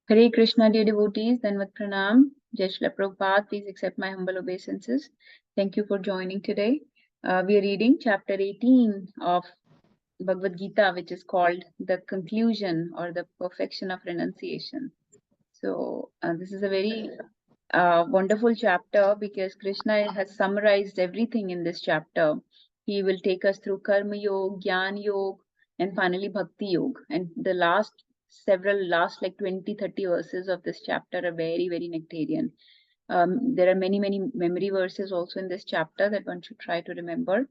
Hare Krishna, dear devotees, Danvat Pranam, Jai Shri Prabhupada, please accept my humble obeisances. Thank you for joining today. We are reading chapter 18 of Bhagavad Gita, which is called the conclusion or the perfection of renunciation. So, this is a very wonderful chapter because Krishna has summarized everything in this chapter. He will take us through Karma Yoga, Jnana Yoga, and finally Bhakti Yoga. And the last like 20, 30 verses of this chapter are very, very nectarian. There are many, many memory verses also in this chapter that one should try to remember.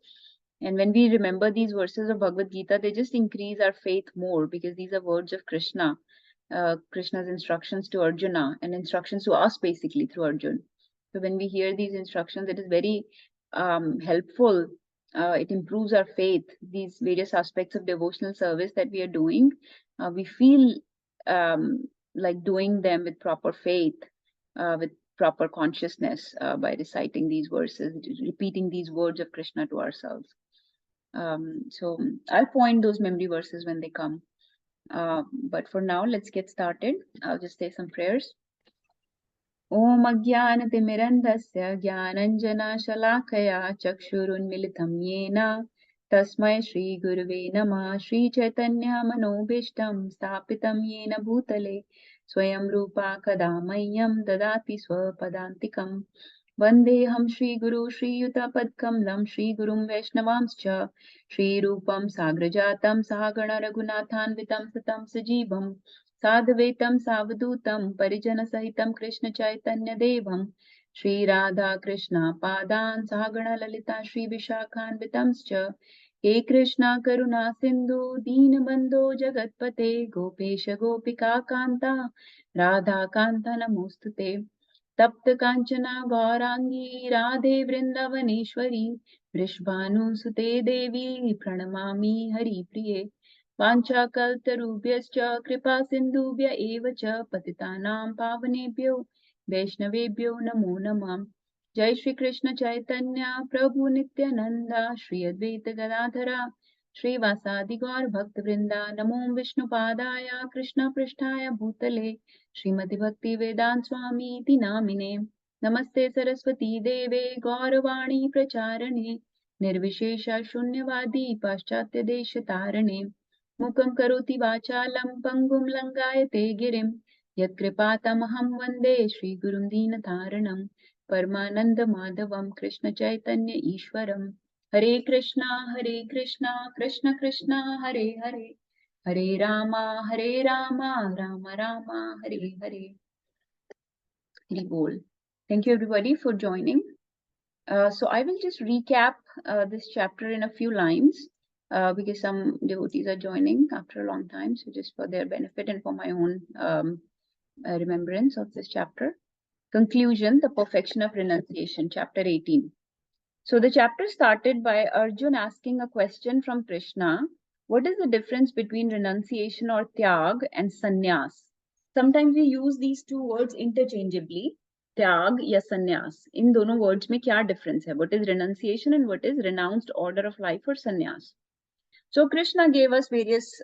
And when we remember these verses of Bhagavad Gita, they just increase our faith more because these are words of Krishna. Krishna's instructions to Arjuna and instructions to us basically through Arjun. So when we hear these instructions, it is very helpful. It improves our faith. These various aspects of devotional service that we are doing, we feel like doing them with proper faith, with proper consciousness by reciting these verses, repeating these words of Krishna to ourselves. So I'll point those memory verses when they come. But for now, let's get started. I'll just say some prayers. Om Ajnanatimirandasya Jnananjana-shalakaya Chakshurunmilitam Yena Tasmai Shri Gurave Namah Shri Chaitanya Manobishtam Stapitam Yena Bhutale Swayam Rupa Kadamayyam Dadati Swapadantikam Vandeham Shri Guru Shri Yutapadkamlam Shri Gurum Vaishnavamscha Shri Rupam Sagrajatam Sahagana Raghunathanvitam Satam Sajivam साधवेतं सावधूतं परिजनसहितं कृष्णचैतन्यदेवं श्रीराधाकृष्णपादान् सहगणललिता श्रीविशाखान्वितंश्च हे कृष्णा करुणा सिन्धु दीनबन्धो जगत्पते गोपेश गोपिकान्ता राधाकान्त नमोऽस्तु ते तप्त काञ्चना गौराङ्गी राधे वृन्दावनेश्वरी वृषभानुसुते देवी प्रणमामि हरिप्रिये वाञ्छाकल्पतरुभ्यश्च कृपा सिन्धुभ्य एव च पतितानां पावनेभ्यो वैष्णवेभ्यो नमो नमः जय श्री कृष्ण चैतन्य प्रभु नित्यानंद श्री अद्वैत गदाधरा श्रीवासादि गौर भक्त वृंदा नमो विष्णुपादाय कृष्ण पृष्ठाय भूतले श्रीमति भक्ति वेदांत स्वामी इति नामिने नमस्ते सरस्वती देवे गौरवाणी प्रचारणे निर्विशेष शून्यवादी पाश्चात्य देश तारणे मुखं करोति वाचालं पङ्गुं लङ्घयते गिरिं यत्कृपातमहं वन्दे श्रीगुरुं दीनतारणं परमानन्दमाधवं कृष्णचैतन्य ईश्वरं हरे कृष्णा कृष्ण कृष्णा हरे हरे हरे राम राम राम हरे हरे हरि बोल. Thank you everybody for joining. So I will just recap this chapter in a few lines. Because some devotees are joining after a long time, so just for their benefit and for my own remembrance of this chapter. Conclusion, the perfection of renunciation, chapter 18. So the chapter started by Arjun asking a question from Krishna. What is the difference between renunciation or tyag and sannyas? Sometimes we use these two words interchangeably. त्याग या संन्यास, इन दोनों words में क्या difference है? What is renunciation and what is renounced order of life or sannyas? So Krishna gave us various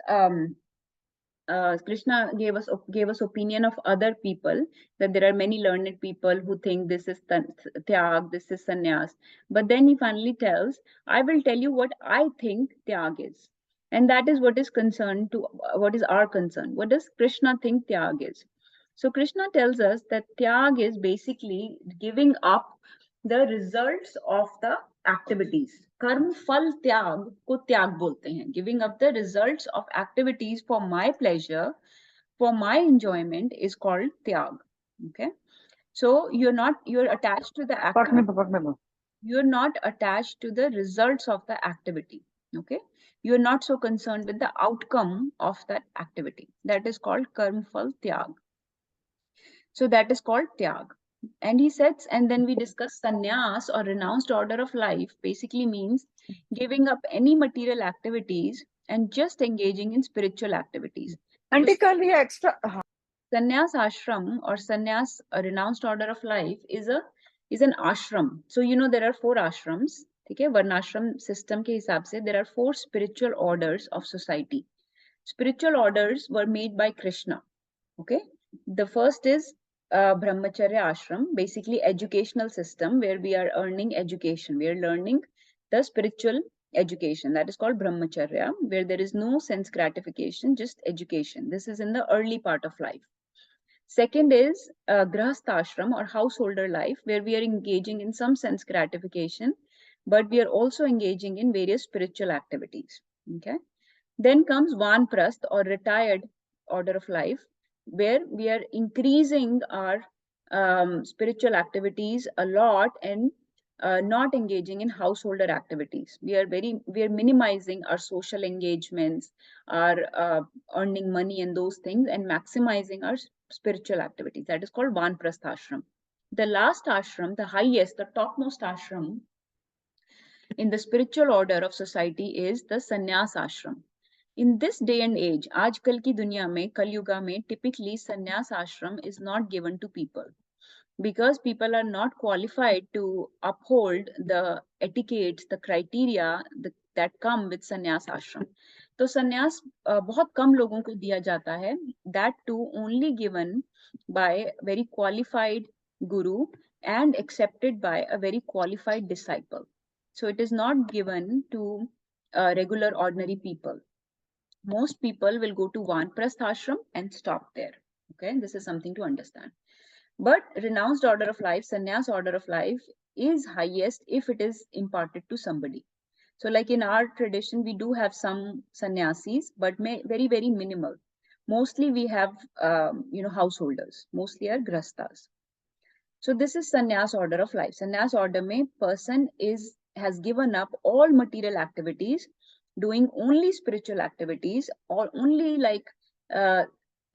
gave us opinion of other people, that there are many learned people who think this is tyag, this is sannyas. But then he finally tells, I will tell you what I think tyag is, and that is what is concerned to what is our concern. What does Krishna think tyag is? So Krishna tells us that tyag is basically giving up the results of the activities. कर्म फल त्याग को त्याग बोलते हैं. Giving up the results of activities for my pleasure, for my enjoyment is called tyag. Okay, so you're attached to the activity. You're not attached to the results of the activity. Okay, you're not so concerned with the outcome of that activity. That is called karma fal tyag. So that is called tyag. And he says, and then we discuss sannyas or renounced order of life, basically means giving up any material activities and just engaging in spiritual activities. Auntie, kal ye extra. Sannyas ashram or sannyas, a renounced order of life, is an ashram. So you know there are 4 ashrams. Okay, varnashram system ke hisab se there are 4 spiritual orders of society. Spiritual orders were made by Krishna. Okay, The first is Brahmacharya Ashram, basically educational system where we are earning education. We are learning the spiritual education. That is called Brahmacharya, where there is no sense gratification, just education. This is in the early part of life. Second is Grahastha Ashram or householder life, where we are engaging in some sense gratification, but we are also engaging in various spiritual activities. Okay. Then comes Vanprasth or retired order of life, where we are increasing our spiritual activities a lot and not engaging in householder activities. We are minimizing our social engagements, our earning money and those things, and maximizing our spiritual activities. That is called Vanprasth ashram. The last ashram, the highest, the topmost ashram in the spiritual order of society is the sannyas ashram. In this day and age, आजकल की दुनिया में, कलयुगा में, typically sannyas ashram is not given to people because people are not qualified to uphold the etiquettes, the criteria that come with sannyas ashram. तो sannyas बहुत कम लोगों को दिया जाता है, that too only given by very qualified guru and accepted by a very qualified disciple. So it is not given to regular ordinary people. Most people will go to Vanprasth ashram and stop there. Okay, this is something to understand. But renounced order of life, sannyas order of life, is highest if it is imparted to somebody. So like in our tradition, we do have some sannyasis, but very, very minimal. Mostly we have, householders, mostly are grastas. So this is sannyas order of life. Sannyas order mein person has given up all material activities, doing only spiritual activities or only like uh,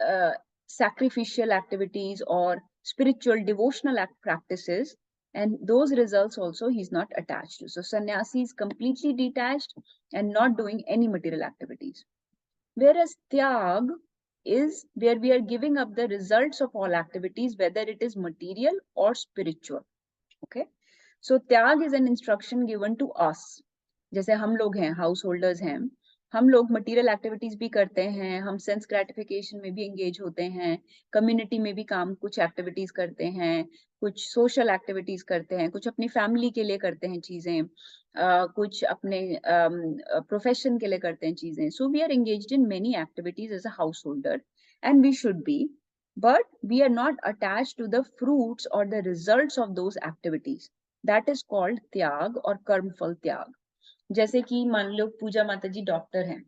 uh, sacrificial activities or spiritual devotional practices, and those results also he's not attached to. So sannyasi is completely detached and not doing any material activities. Whereas Tyag is where we are giving up the results of all activities, whether it is material or spiritual. Okay. So Tyag is an instruction given to us. जैसे हम लोग हैं, house holders हैं, हम लोग material activities भी करते हैं, हम सेंस ग्रेटिफिकेशन में भी एंगेज होते हैं, कम्युनिटी में भी काम कुछ एक्टिविटीज करते हैं, कुछ सोशल एक्टिविटीज करते हैं, कुछ अपनी फैमिली के लिए करते हैं चीजें, कुछ अपने प्रोफेशन के लिए करते हैं चीजें. So we are engaged in many activities as a हाउस होल्डर and we should be, but we are not attached to the fruits or the results of those activities. That is called त्याग or कर्मफल त्याग. जैसे कि मान लो पूजा माता जी doctor हैं,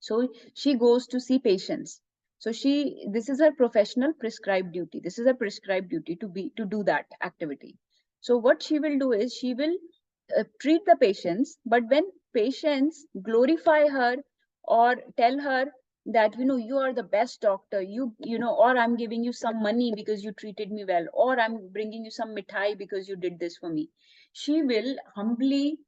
so she goes to see patients. So this is her professional prescribed duty. This is a prescribed duty to do that activity. So what she will do is she will treat the patients, but when patients glorify her or tell her that you are the best doctor, or I'm giving you some money because you treated me well, or I'm bringing you some mithai because you did this for me, she will humbly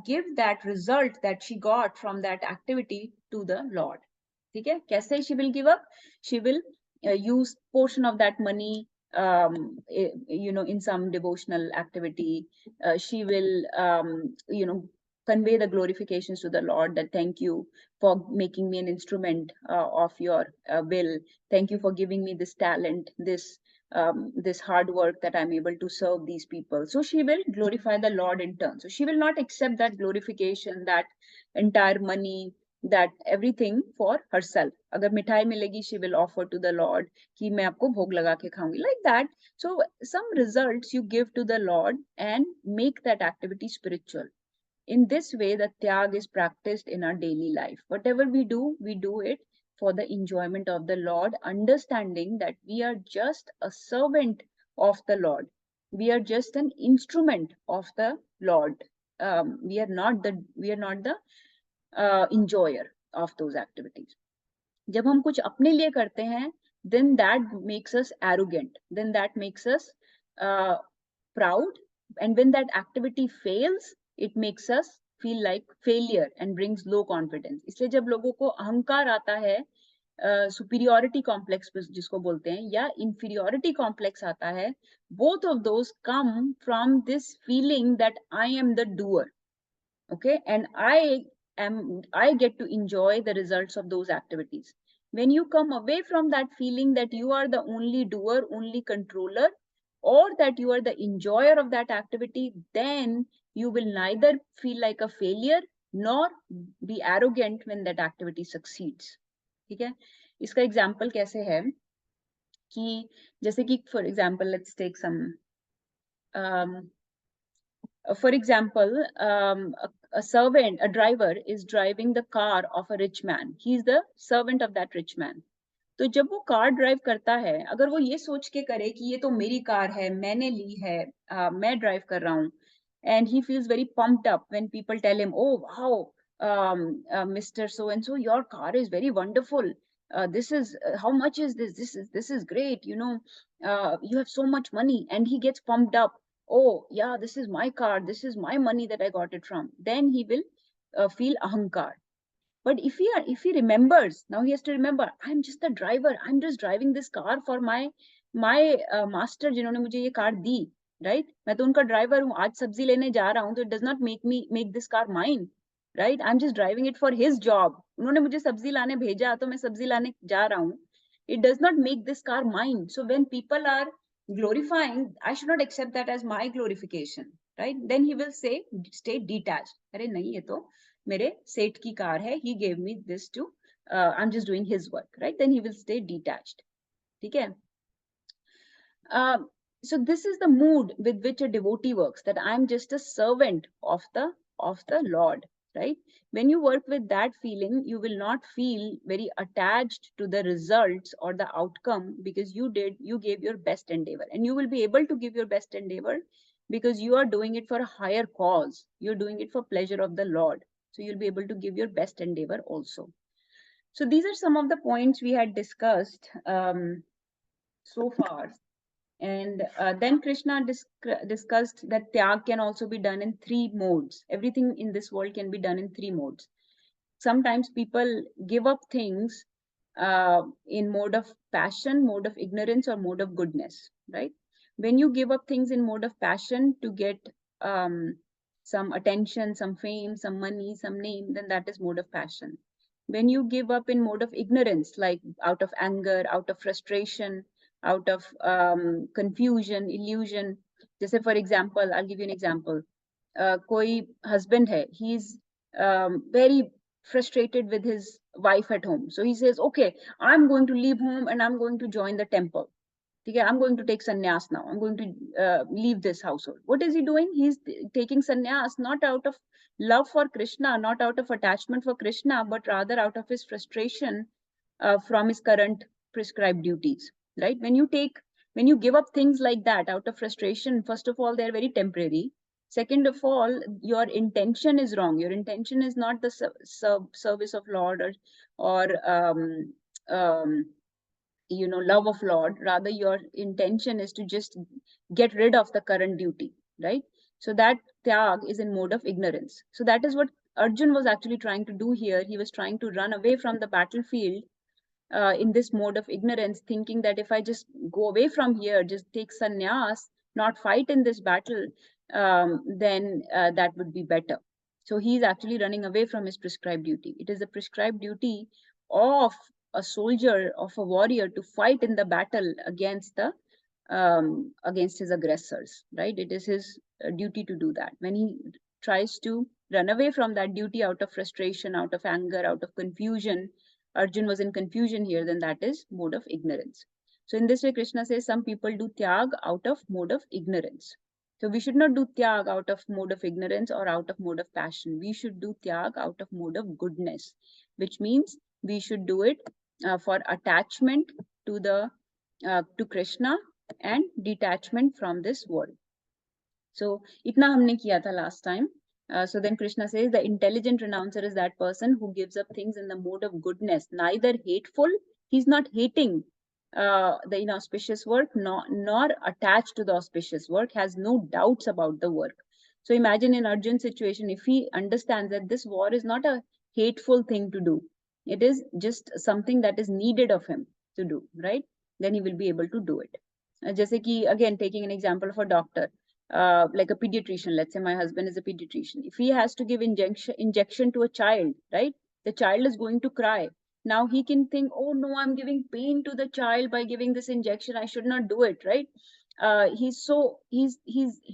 give that result that she got from that activity to the Lord. ठीक है? कैसे she will give up? She will use portion of that money in some devotional activity. She will convey the glorifications to the Lord, that thank you for making me an instrument of your will. Thank you for giving me this talent, this hard work, that I'm able to serve these people. So she will glorify the Lord in turn. So she will not accept that glorification, that entire money, that everything for herself. अगर मिठाई मिलेगी, she will offer to the Lord कि मैं आपको भोग लगा के खाऊंगी, like that. So some results you give to the Lord and make that activity spiritual. In this way, the tyag is practiced in our daily life. Whatever we do it for the enjoyment of the Lord, understanding that we are just a servant of the Lord. We are just an instrument of the Lord. We are not the enjoyer of those activities. जब हम कुछ अपने लिए करते हैं, then that makes us arrogant, then that makes us proud, and when that activity fails, it makes us feel like failure and brings low confidence. इसलिए जब लोगों को अहंकार आता है, superiority complex जिसको बोलते हैं, या inferiority complex आता है, both of those come from this feeling that I am the doer. Okay, and I get to enjoy the results of those activities. When you come away from that feeling that you are the only doer, only controller, or that you are the enjoyer of that activity, then you will neither feel like a failure nor be arrogant when that activity succeeds. ठीक है? इसका example कैसे है कि जैसे कि for example let's take some for example, a servant, a driver is driving the car of a rich man. He is the servant of that rich man. तो जब वो कार ड्राइव करता है, अगर वो ये सोच के करे कि ये तो मेरी कार है, मैंने ली है, मैं ड्राइव कर रहा हूँ, and he feels very pumped up when people tell him, oh wow, Mr. So and so, your car is very wonderful. This is how much is this? This is great. You know, you have so much money, and he gets pumped up. Oh yeah, this is my car. This is my money that I got it from. Then he will feel ahankar. But if he remembers, now he has to remember, I'm just the driver. I'm just driving this car for my master जिन्होंने मुझे ये car दी, right? मैं तो उनका driver हूँ. आज सब्जी लेने जा रहा हूँ, तो it does not make this car mine, right? I'm just driving it for his job. उन्होंने मुझे सब्जी लाने भेजा, तो मैं सब्जी लाने जा रहा हूँ. It does not make this car mine. So when people are glorifying, I should not accept that as my glorification, right? Then he will say, stay detached. अरे नहीं, ये तो मेरे सेठ की कार है, he gave me this to, I'm just doing his work, right? Then he will stay detached. ठीक है? So this is the mood with which a devotee works, that I'm just a servant of the Lord, right? When you work with that feeling, you will not feel very attached to the results or the outcome, because you gave your best endeavor, and you will be able to give your best endeavor because you are doing it for a higher cause. You're doing it for pleasure of the Lord. So you'll be able to give your best endeavor also. So these are some of the points we had discussed so far. And then Krishna discussed that tyag can also be done in 3 modes. Everything in this world can be done in 3 modes. Sometimes people give up things in mode of passion, mode of ignorance, or mode of goodness, right? When you give up things in mode of passion to get some attention, some fame, some money, some name, then that is mode of passion. When you give up in mode of ignorance, like out of anger, out of frustration, out of confusion, illusion. जैसे for example, I'll give you an example. कोई husband है, he's very frustrated with his wife at home. So he says, okay, I'm going to leave home and I'm going to join the temple. Okay, I'm going to take sannyas now. I'm going to leave this household. What is he doing? He's taking sannyas not out of love for Krishna, not out of attachment for Krishna, but rather out of his frustration from his current prescribed duties, right? When you give up things like that out of frustration, first of all, they're very temporary. Second of all, your intention is wrong. Your intention is not the service of Lord or love of Lord. Rather, your intention is to just get rid of the current duty, right? So that tyag is in mode of ignorance. So that is what Arjun was actually trying to do here. He was trying to run away from the battlefield in this mode of ignorance, thinking that if I just go away from here, just take sannyas, not fight in this battle, then that would be better. So he's actually running away from his prescribed duty. It is the prescribed duty of a soldier, of a warrior, to fight in the battle against his aggressors, right? It is his duty to do that. When he tries to run away from that duty out of frustration, out of anger, out of confusion, Arjun was in confusion here, then that is mode of ignorance. So in this way, Krishna says some people do tyag out of mode of ignorance. So we should not do tyag out of mode of ignorance or out of mode of passion. We should do tyag out of mode of goodness, which means we should do it for attachment to Krishna and detachment from this world. So itna हमने किया था last time. So then Krishna says the intelligent renouncer is that person who gives up things in the mode of goodness, neither hateful, he's not hating the inauspicious work, nor attached to the auspicious work, has no doubts about the work. So imagine in Arjun's situation, if he understands that this war is not a hateful thing to do, it is just something that is needed of him to do, right? Then he will be able to do it. जैसे कि again taking an example of a doctor, like a pediatrician. Let's say my husband is a pediatrician. If he has to give injection to a child, right? The child is going to cry. Now he can think, oh no, I'm giving pain to the child by giving this injection, I should not do it, right? He's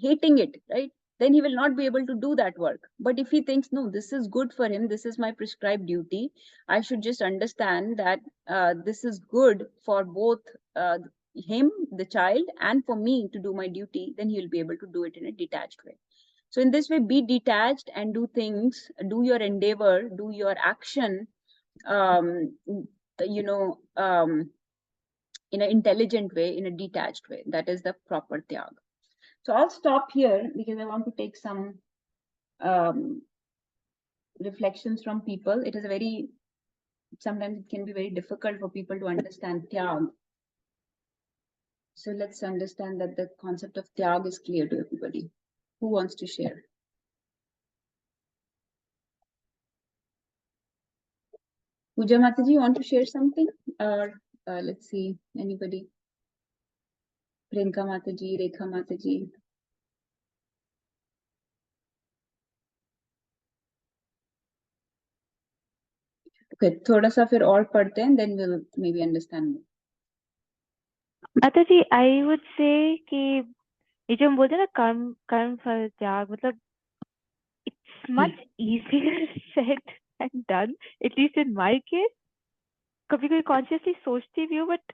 hating it, right? Then he will not be able to do that work. But if he thinks, no, this is good for him, this is my prescribed duty, I should just understand that this is good for both him, the child, and for me to do my duty, then he will be able to do it in a detached way. So in this way, be detached and do things, do your endeavor, do your action, um, you know, in an intelligent way, in a detached way. That is the proper tyag. So I'll stop here because I want to take some reflections from people. It is a very, sometimes it can be very difficult for people to understand tyag. So let's understand that the concept of tyag is clear to everybody. Who wants to share? Puja Mataji, you want to share something? Or let's see, anybody? Priyanka Mataji, Rekha Mataji. Okay, थोड़ा सा फिर और पढ़ते हैं, then we'll maybe understand more. माताजी, I would say कि ये जो हम बोलते हैं ना कर्म फल त्याग, मतलब it's much easier said than done, at least in my case. कभी कभी consciously सोचती भी हूँ, but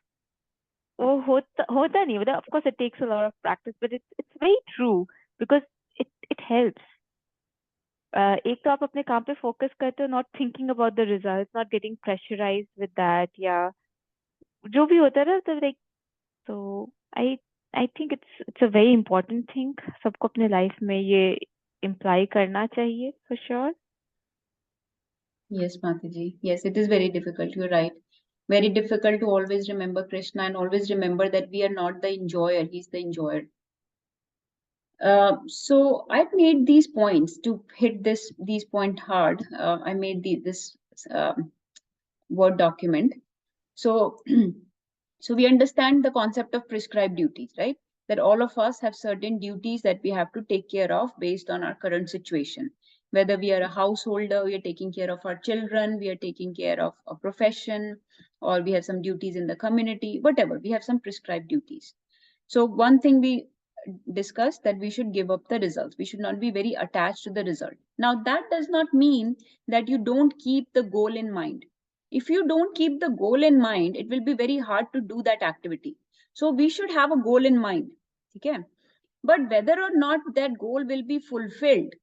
वो होता नहीं, मतलब of course it takes a lot of practice, but it's very true because it helps. एक तो आप अपने काम पे फोकस करते हो, not thinking about the results, not getting pressurized with that, या जो भी होता है ना, तो like, so I think it's a very important thing. सबको अपने लाइफ में ये imply करना चाहिए for sure. Yes, Mataji. Yes, it is very difficult. You're right. Very difficult to always remember Krishna and always remember that we are not the enjoyer, he's the enjoyer. So I've made these points to hit these points hard. I made this Word document. So, so we understand the concept of prescribed duties, right? That all of us have certain duties that we have to take care of based on our current situation. Whether we are a householder, we are taking care of our children, we are taking care of a profession, or we have some duties in the community, whatever, we have some prescribed duties. So one thing we discussed, that we should give up the results. We should not be very attached to the result. Now, that does not mean that you don't keep the goal in mind. If you don't keep the goal in mind, it will be very hard to do that activity. So we should have a goal in mind. Okay? But whether or not that goal will be fulfilled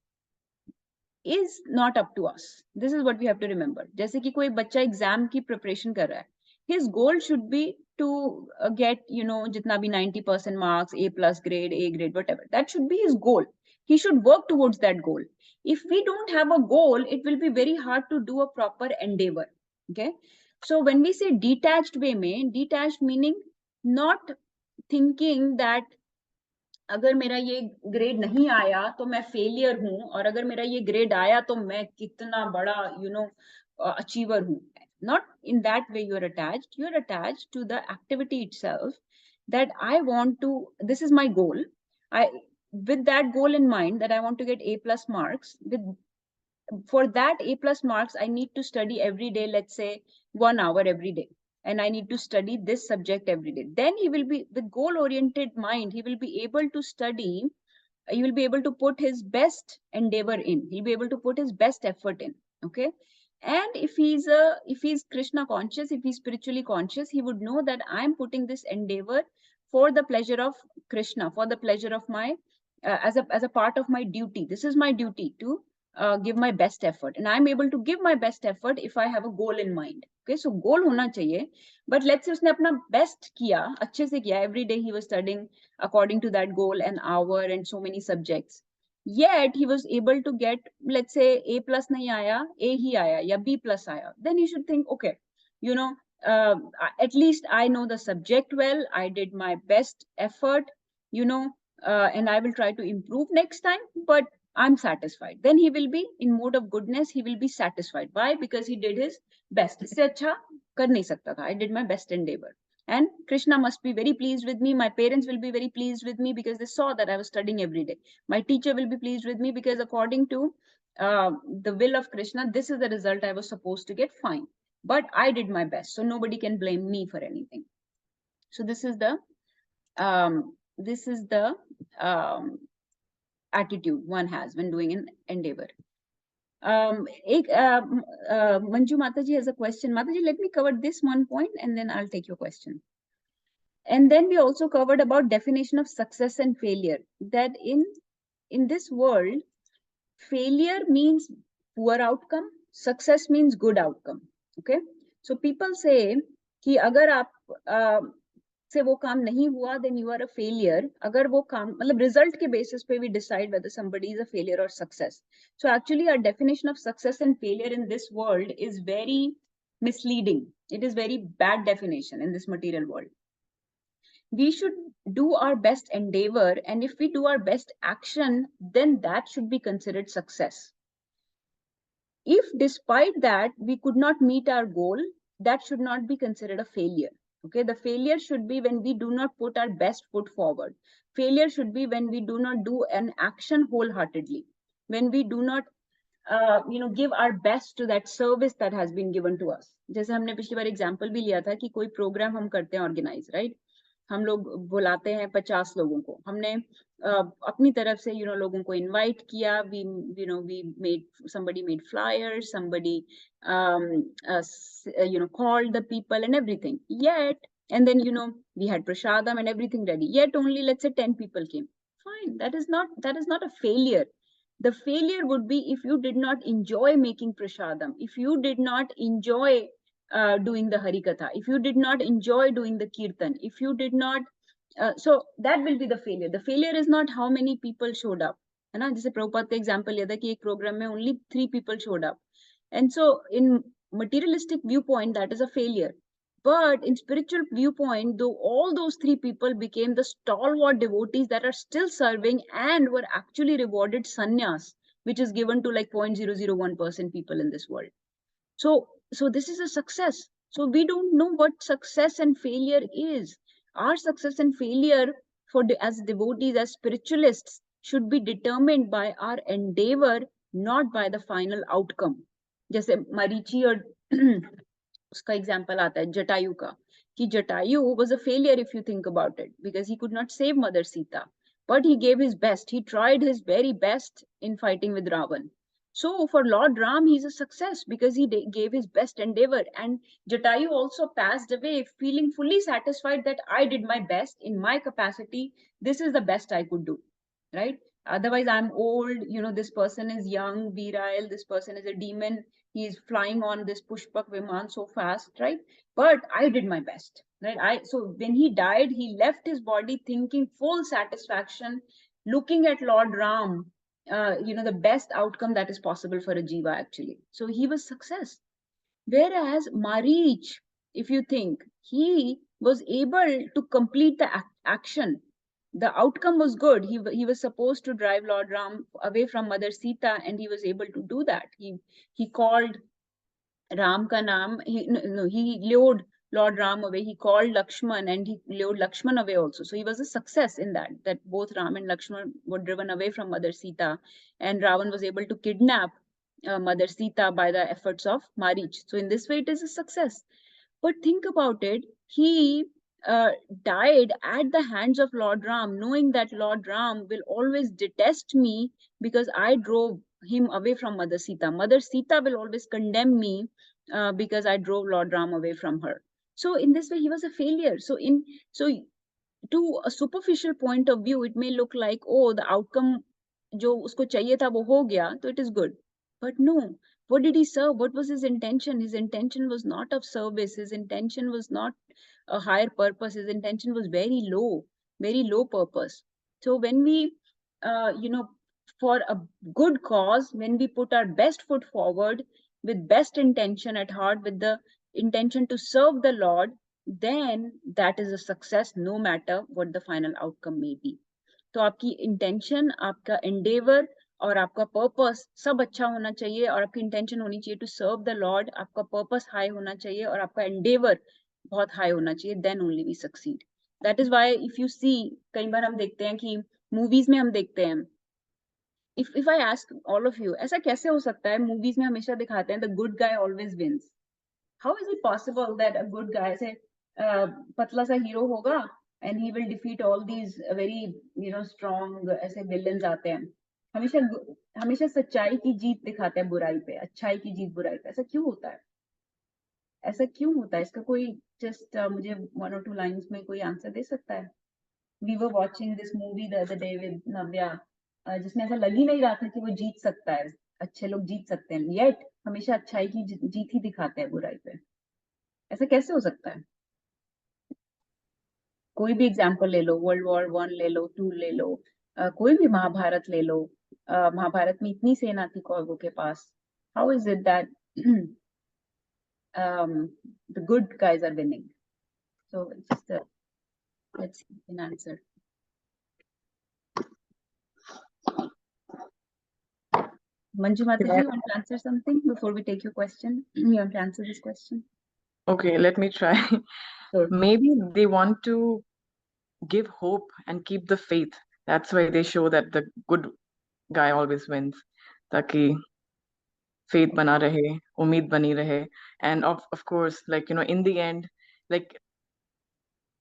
is not up to us. This is what we have to remember. जैसे कि कोई बच्चा exam की preparation कर रहा है, his goal should be to get, you know, जितना भी 90% marks, A+ grade, A grade, whatever. That should be his goal. He should work towards that goal. If we don't have a goal, it will be very hard to do a proper endeavor. Okay. So when we say detached way में, detached meaning not thinking that अगर मेरा ये grade नहीं आया तो मैं failure हूं, और अगर मेरा ये ग्रेड आया तो मैं कितना बड़ा अचीवर हूं. Not in that way you are attached. You are attached to the activity itself, that I want to, this is my goal. I, with that goal in mind, that I want to get A+ marks, with for that A+ marks, I need to study every day, let's say 1 hour every day. And I need to study this subject every day. Then he will be, with goal oriented mind, he will be able to study, he will be able to put his best endeavor in. He'll be able to put his best effort in. Okay. And if he's Krishna conscious, if he's spiritually conscious, he would know that I'm putting this endeavor for the pleasure of Krishna, for the pleasure of my, as a part of my duty. This is my duty to give my best effort, and I'm able to give my best effort if I have a goal in mind. Okay, so goal hona chahiye. But let's say उसने अपना best किया, अच्छे से किया, every day he was studying according to that goal, an hour and so many subjects. Yet he was able to get, let's say A+ nahi aaya, A hi aaya, ya B+ aaya. Then he should think, okay, you know, at least I know the subject well, I did my best effort, you know, and I will try to improve next time, but I'm satisfied. Then he will be in mode of goodness, he will be satisfied. Why? Because he did his best. इससे अच्छा कर नहीं सकता था. I did my best endeavor. And Krishna must be very pleased with me. My parents will be very pleased with me because they saw that I was studying every day. My teacher will be pleased with me because according to the will of Krishna, this is the result I was supposed to get. Fine. but I did my best, so nobody can blame me for anything. So this is the attitude one has when doing an endeavor. Manju Mataji has a question. Mataji, let me cover this one point and then I'll take your question. And then we also covered about definition of success and failure, that in this world, failure means poor outcome, success means good outcome. Okay, so people say कि अगर आप से वो काम नहीं हुआ, then you are a failure. अगर वो काम मतलब result के basis पे we decide whether somebody is a failure or success. So actually our definition of success and failure in this world is very misleading. It is very bad definition in this material world. We should do our best endeavor, and if we do our best action, then that should be considered success. If despite that we could not meet our goal, that should not be considered a failure. Okay, the failure should be when we do not put our best foot forward. Failure should be when we do not do an action wholeheartedly, when we do not give our best to that service that has been given to us. जैसे हमने पिछली बार example भी लिया था कि कोई programme हम करते हैं ऑर्गेनाइज, राइट? हम लोग बुलाते हैं 50 लोगों को, हमने अपनी तरफ से लोगों को इनवाइट किया, we made somebody made flyers, somebody called the people and everything, yet and then we had prasadam and everything ready, yet only let's say 10 people came. Fine, that is not a failure. The failure would be if you did not enjoy making prasadam, if you did not enjoy doing the harikatha, if you did not enjoy doing the kirtan, if you did not, so that will be the failure. The failure is not how many people showed up. है ना, जैसे प्रभुपाद का example लिया था कि एक programme में only 3 people showed up, and so in materialistic viewpoint that is a failure. But in spiritual viewpoint, though all those 3 people became the stalwart devotees that are still serving and were actually rewarded sannyas, which is given to like 0.001% people in this world. So this is a success. So we don't know what success and failure is. Our success and failure as devotees, as spiritualists, should be determined by our endeavor, not by the final outcome. जैसे मरीचि और उसका example आता है जटायु का, कि Jatayu was a failure if you think about it, because he could not save mother Sita, but he gave his best, he tried his very best in fighting with Ravan. So for Lord Ram, he's a success because he gave his best endeavor, and Jatayu also passed away feeling fully satisfied that I did my best in my capacity, this is the best I could do, right? Otherwise I'm old, this person is young, virile, this person is a demon, he is flying on this pushpak viman so fast, right? But I did my best, right? So when he died, he left his body thinking full satisfaction, looking at Lord Ram, the best outcome that is possible for a jiva actually. So he was success. Whereas Marich, if you think, he was able to complete the action. The outcome was good. He was supposed to drive Lord Ram away from Mother Sita, and he was able to do that. He called Ram ka naam, he lured Lord Ram away. He called Lakshman and he lured Lakshman away also. So he was a success in that both Ram and Lakshman were driven away from Mother Sita, and Ravan was able to kidnap Mother Sita by the efforts of Marich. So in this way, it is a success. But think about it, he died at the hands of Lord Ram, knowing that Lord Ram will always detest me because I drove him away from Mother Sita. Mother Sita will always condemn me because I drove Lord Ram away from her. So in this way, he was a failure. So to a superficial point of view, it may look like, oh, the outcome जो उसको चाहिए था वो हो गया, so it is good. But no, what did he serve? What was his intention? His intention was not of service. His intention was not a higher purpose. His intention was very low purpose. So when we, for a good cause, when we put our best foot forward with best intention at heart, with the intention to serve the Lord, then that is a success no matter what the final outcome may be. तो आपकी intention, आपका Endeavour और आपका purpose सब अच्छा होना चाहिए, और आपकी इंटेंशन होनी चाहिए टू सर्व द लॉर्ड, आपका पर्पस हाई होना चाहिए और आपका एंडेवर बहुत हाई होना चाहिए, then only we succeed. That is why if you see, कई बार हम देखते हैं कि मूवीज में हम देखते हैं, if I ask all of you, ऐसा कैसे हो सकता है मूवीज में हमेशा दिखाते हैं the good guy always wins, How is it possible that a good guy, say, patla sa hero hoga, and he will defeat all these very, strong ऐसे villains आते हैं. हमेशा हमेशा सच्चाई की जीत दिखाते हैं बुराई पे, अच्छाई की जीत बुराई पे. ऐसा क्यों होता है? ऐसा क्यों होता है? इसका कोई just मुझे 1 or 2 lines में कोई आंसर दे सकता है? We were watching this movie the other day with Navya, जिसमें ऐसा लग ही नहीं रहा था कि वो जीत सकता है, अच्छे लोग जीत सकते हैं, yet हमेशा अच्छाई की जीत ही दिखाते हैं बुराई पे. ऐसा कैसे हो सकता है? कोई भी एग्जाम्पल ले लो, World War I ले लो, 2 ले लो, कोई भी महाभारत ले लो. महाभारत में इतनी सेना थी कौरवों के पास. How is it that the good guys are winning? So just let's see an answer. Manju Mataji, you want to answer something before we take your question? You want to answer this question? Okay, let me try. Sure. Maybe they want to give hope and keep the faith. That's why they show that the good guy always wins. ताकि faith बना रहे, उम्मीद बनी रहे. And of course, like, in the end, like,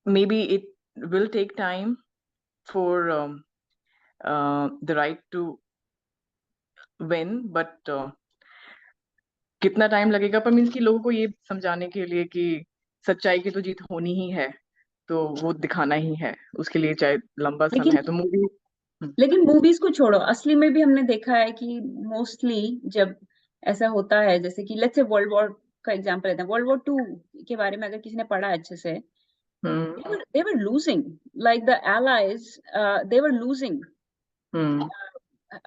maybe it will take time for the right to win, but कितना time लगेगा, पर means कि लोगों को ये समझाने के लिए कि सच्चाई की तो जीत होनी ही है, तो वो दिखाना ही है, उसके लिए चाहे लंबा समय है. तो मूवी लेकिन मूवीज को छोड़ो, असली में भी हमने देखा है कि मोस्टली जब ऐसा होता है, जैसे कि लेट्स से वर्ल्ड वॉर का एग्जांपल लेते हैं, World War II के बारे में अगर किसी ने पढ़ा अच्छे से, they were losing, like the allies, they were losing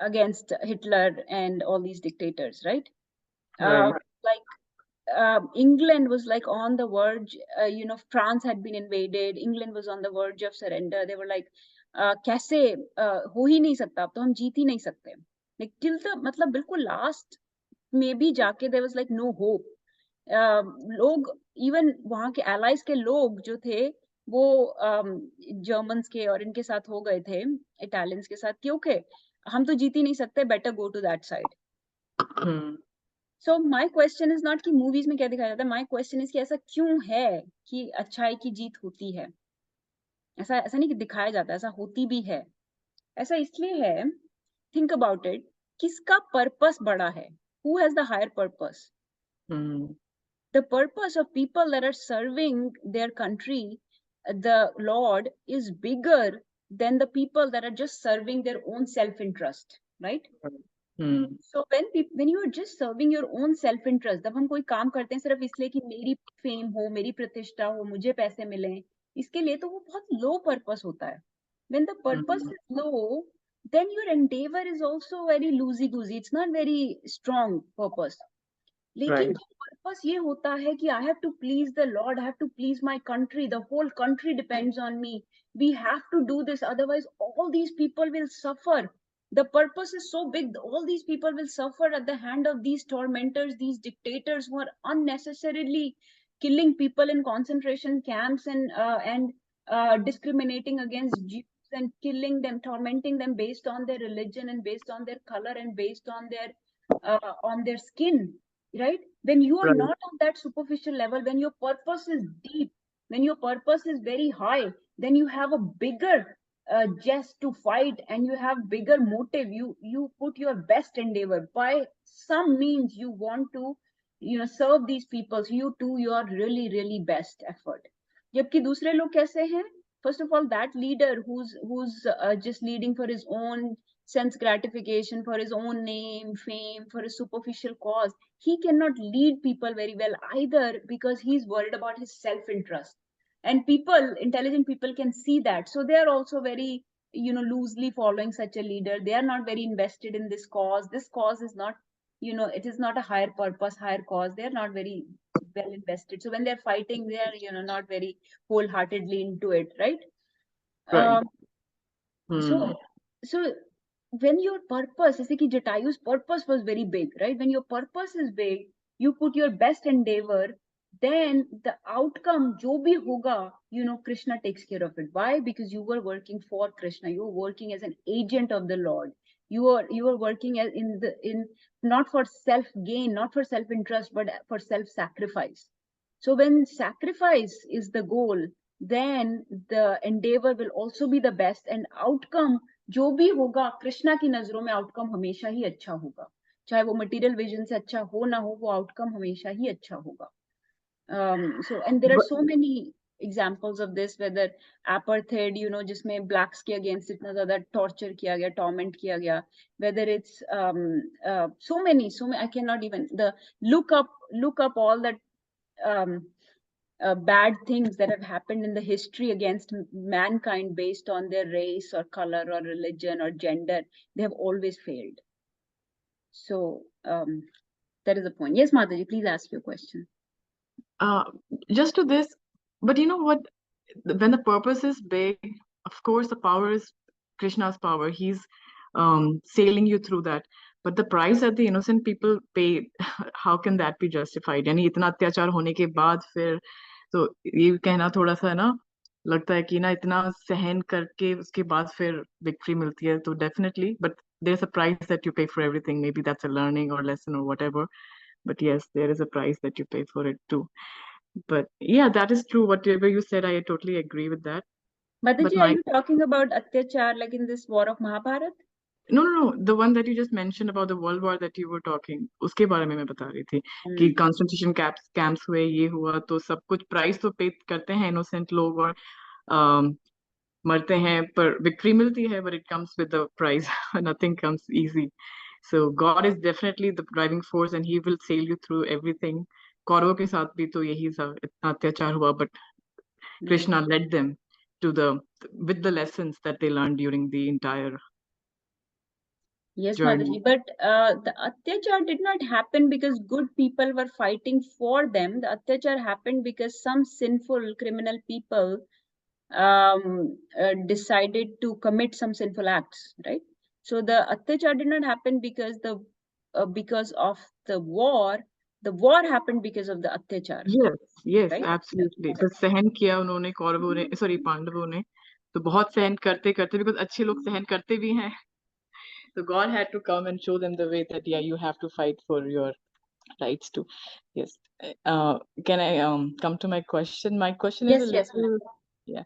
against Hitler and all these dictators, right? Like England was like on the verge, France had been invaded, England was on the verge of surrender. They were like कैसे हो ही नहीं सकता, अब तो हम जीत ही नहीं सकते. like till the मतलब बिल्कुल लास्ट में भी जाके there was like no hope. लोग इवन वहां के allies के लोग जो थे वो जर्मन्स के और इनके साथ हो गए थे, इटालियंस के साथ, क्योंकि हम तो जीत ही नहीं सकते, better go to that side. So my question is not कि मूवीज में क्या दिखाया जाता है, my question is कि ऐसा क्यों है कि अच्छाई की जीत होती है. ऐसा नहीं कि दिखाया जाता है, ऐसा होती भी है. ऐसा इसलिए है, think about it, किसका पर्पस बड़ा है? Who has the higher purpose? The purpose of people that are serving their country, the Lord, is bigger than the people that are just serving their own self-interest, right? So when you are just serving your own self-interest, जब हम कोई काम करते हैं सिर्फ इसलिए कि मेरी फेम हो, मेरी प्रतिष्ठा हो, मुझे पैसे मिले, इसके लिए तो वो बहुत low purpose होता है. When the purpose is low, then your endeavor is also very loosey-goosey. It's not very strong purpose. लेकिन पर्पस ये होता है कि I have to please the Lord, I have to please my country, the whole country depends on me, we have to do this, otherwise all these people will suffer. The purpose is so big, all these people will suffer at the hand of these tormentors, these dictators who are unnecessarily killing people in concentration camps and discriminating against Jews and killing them, tormenting them based on their religion and based on their color and based on their skin, right? When you are not on that superficial level, when your purpose is deep, when your purpose is very high, then you have a bigger jest to fight and you have bigger motive. You put your best endeavor, by some means you want to serve these people, so you do your really best effort. जबकि दूसरे लोग कैसे हैं? First of all, that leader who's just leading for his own sense gratification, for his own name, fame, for a superficial cause, he cannot lead people very well either, because he's worried about his self-interest. And intelligent people can see that, so they are also very loosely following such a leader. They are not very invested in this cause. This cause is not, it is not a higher purpose, higher cause. They are not very well invested, so when they're fighting, they are not very wholeheartedly into it, right? So when your purpose, जैसे कि Jatayu's purpose was very big, right? When your purpose is big, you put your best endeavor, then the outcome जो भी होगा, Krishna takes care of it. Why? Because you were working for Krishna. You were working as an agent of the Lord. You were working as in not for self gain, not for self interest, but for self sacrifice. So when sacrifice is the goal, then the endeavor will also be the best, and outcome जो भी होगा कृष्णा की नजरों में outcome हमेशा ही अच्छा होगा, चाहे वो material vision से अच्छा हो ना हो, वो outcome हमेशा ही अच्छा होगा. So and there are so many examples of this, whether apartheid, you know, जिसमें blacks के against इतना ज़्यादा torture किया गया, torment किया गया, whether it's so many, I cannot even look up all that bad things that have happened in the history against mankind based on their race or color or religion or gender. They have always failed. So that is the point. Yes, Madhaji, please ask your question. Just to this, but you know what? When the purpose is big, of course, the power is Krishna's power. He's sailing you through that. But the price that the innocent people pay, how can that be justified? यानी इतना अत्याचार होने के बाद फिर तो ये कहना थोड़ा सा ना लगता है कि ना इतना सहन करके उसके बाद फिर विक्ट्री मिलती है तो definitely, but there's a price that you pay for everything. Maybe that's a learning or lesson or whatever. But yes, there is a price that you pay for it too. But yeah, that is true. Whatever you said, I totally agree with that. But Madhaji, are my you talking about Atyachar like in this war of Mahabharat? no, the one that you just mentioned about the world war that you were talking, उसके बारे में मैं बता रही थी कि concentration camps हुए, ये हुआ, तो सब कुछ प्राइस तो पे करते हैं innocent लोग और मरते हैं पर विक्ट्री मिलती है, but it comes with a price. Nothing comes easy. So God is definitely the driving force and he will sail you through everything. कौरवों के साथ भी तो यही था, इतना अत्याचार हुआ, but Krishna led them to with the lessons that they learned during the entire Yes, journey. Mataji, but the Atyachar did not happen because good people were fighting for them. The Atyachar happened because some sinful criminal people decided to commit some sinful acts, right? So the Atyachar did not happen because of the war. The war happened because of the Atyachar. Yes, right? absolutely. तो सहन किया उन्होंने कौरवों ने, sorry पांडवों ने, तो बहुत सहन करते करते, because अच्छे लोग सहन करते भी हैं. So God had to come and show them the way that yeah, you have to fight for your rights too. Yes. Can I come to my question? My question is a Yes, little, yeah.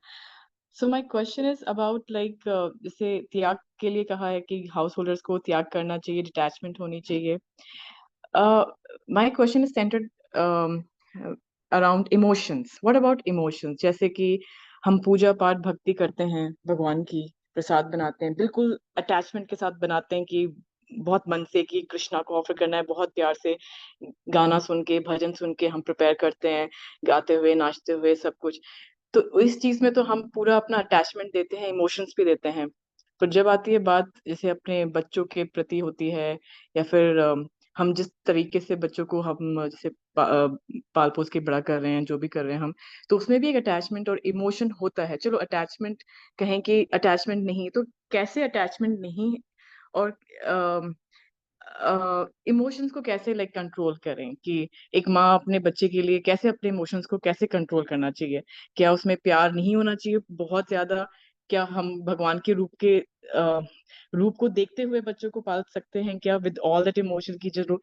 So my question is about like जैसे त्याग के लिए कहा है कि house holders को त्याग करना चाहिए, डिटैचमेंट होनी चाहिए. My question is centered around emotions. What about emotions? जैसे कि हम पूजा पाठ भक्ति करते हैं भगवान की, प्रसाद बनाते हैं, बिल्कुल अटैचमेंट के साथ बनाते हैं कि बहुत मन से कि कृष्णा को ऑफर करना है, बहुत प्यार से गाना सुन के भजन सुन के हम प्रिपेयर करते हैं, गाते हुए नाचते हुए सब कुछ. तो इस चीज में तो हम पूरा अपना अटैचमेंट देते हैं, इमोशंस भी देते हैं. पर जब आती है बात जैसे अपने बच्चों के प्रति होती है या फिर हम जिस तरीके से बच्चों को हम जैसे पाल पोस के बड़ा कर रहे हैं, जो भी कर रहे हैं हम, तो उसमें भी एक अटैचमेंट और इमोशन होता है. चलो अटैचमेंट कहें कि अटैचमेंट नहीं, तो कैसे अटैचमेंट नहीं और इमोशंस को कैसे लाइक कंट्रोल करें कि एक माँ अपने बच्चे के लिए कैसे अपने इमोशंस को कैसे कंट्रोल करना चाहिए? क्या उसमें प्यार नहीं होना चाहिए बहुत ज्यादा? क्या हम भगवान के रूप को देखते हुए बच्चों को पाल सकते हैं क्या विद ऑल दैट इमोशन की जरूर,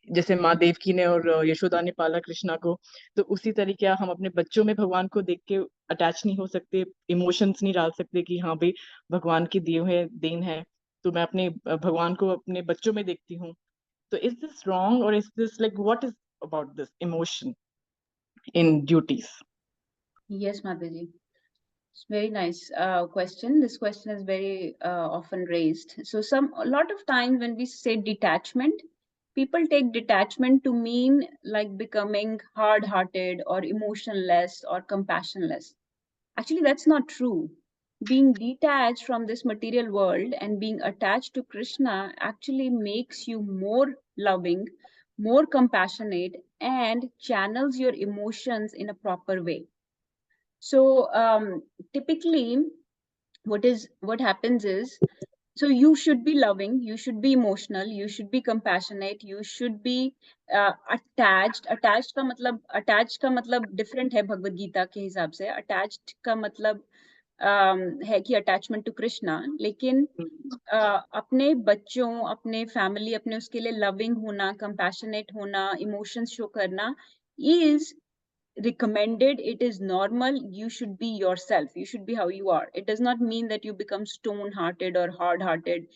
जैसे माँ देवकी ने और यशोदा ने पाला कृष्णा को, तो उसी तरीके हम अपने बच्चों में भगवान को देख के अटैच नहीं हो सकते, इमोशंस नहीं डाल सकते कि हाँ भाई भगवान की दी हुई देन है, तो मैं अपने भगवान को अपने बच्चों में देखती हूँ. तो is this wrong or is this like what is about this emotion in duties? Yes, Mataji. It's very nice question. This question is very often raised. So a lot of time when we say detachment, people take detachment to mean like becoming hard-hearted or emotionless or compassionless. Actually, that's not true. Being detached from this material world and being attached to Krishna actually makes you more loving, more compassionate, and channels your emotions in a proper way. So typically, what happens is, so you should be loving, you should be emotional, you should be compassionate, you should be attached. Attached का मतलब different है भगवद गीता के हिसाब से. Attached का मतलब है कि attachment to Krishna, लेकिन अपने बच्चों, अपने फैमिली, अपने उसके लिए loving होना, compassionate होना, emotions show करना is recommended, it is normal. You should be yourself, you should be how you are. It does not mean that you become stone hearted or hard hearted.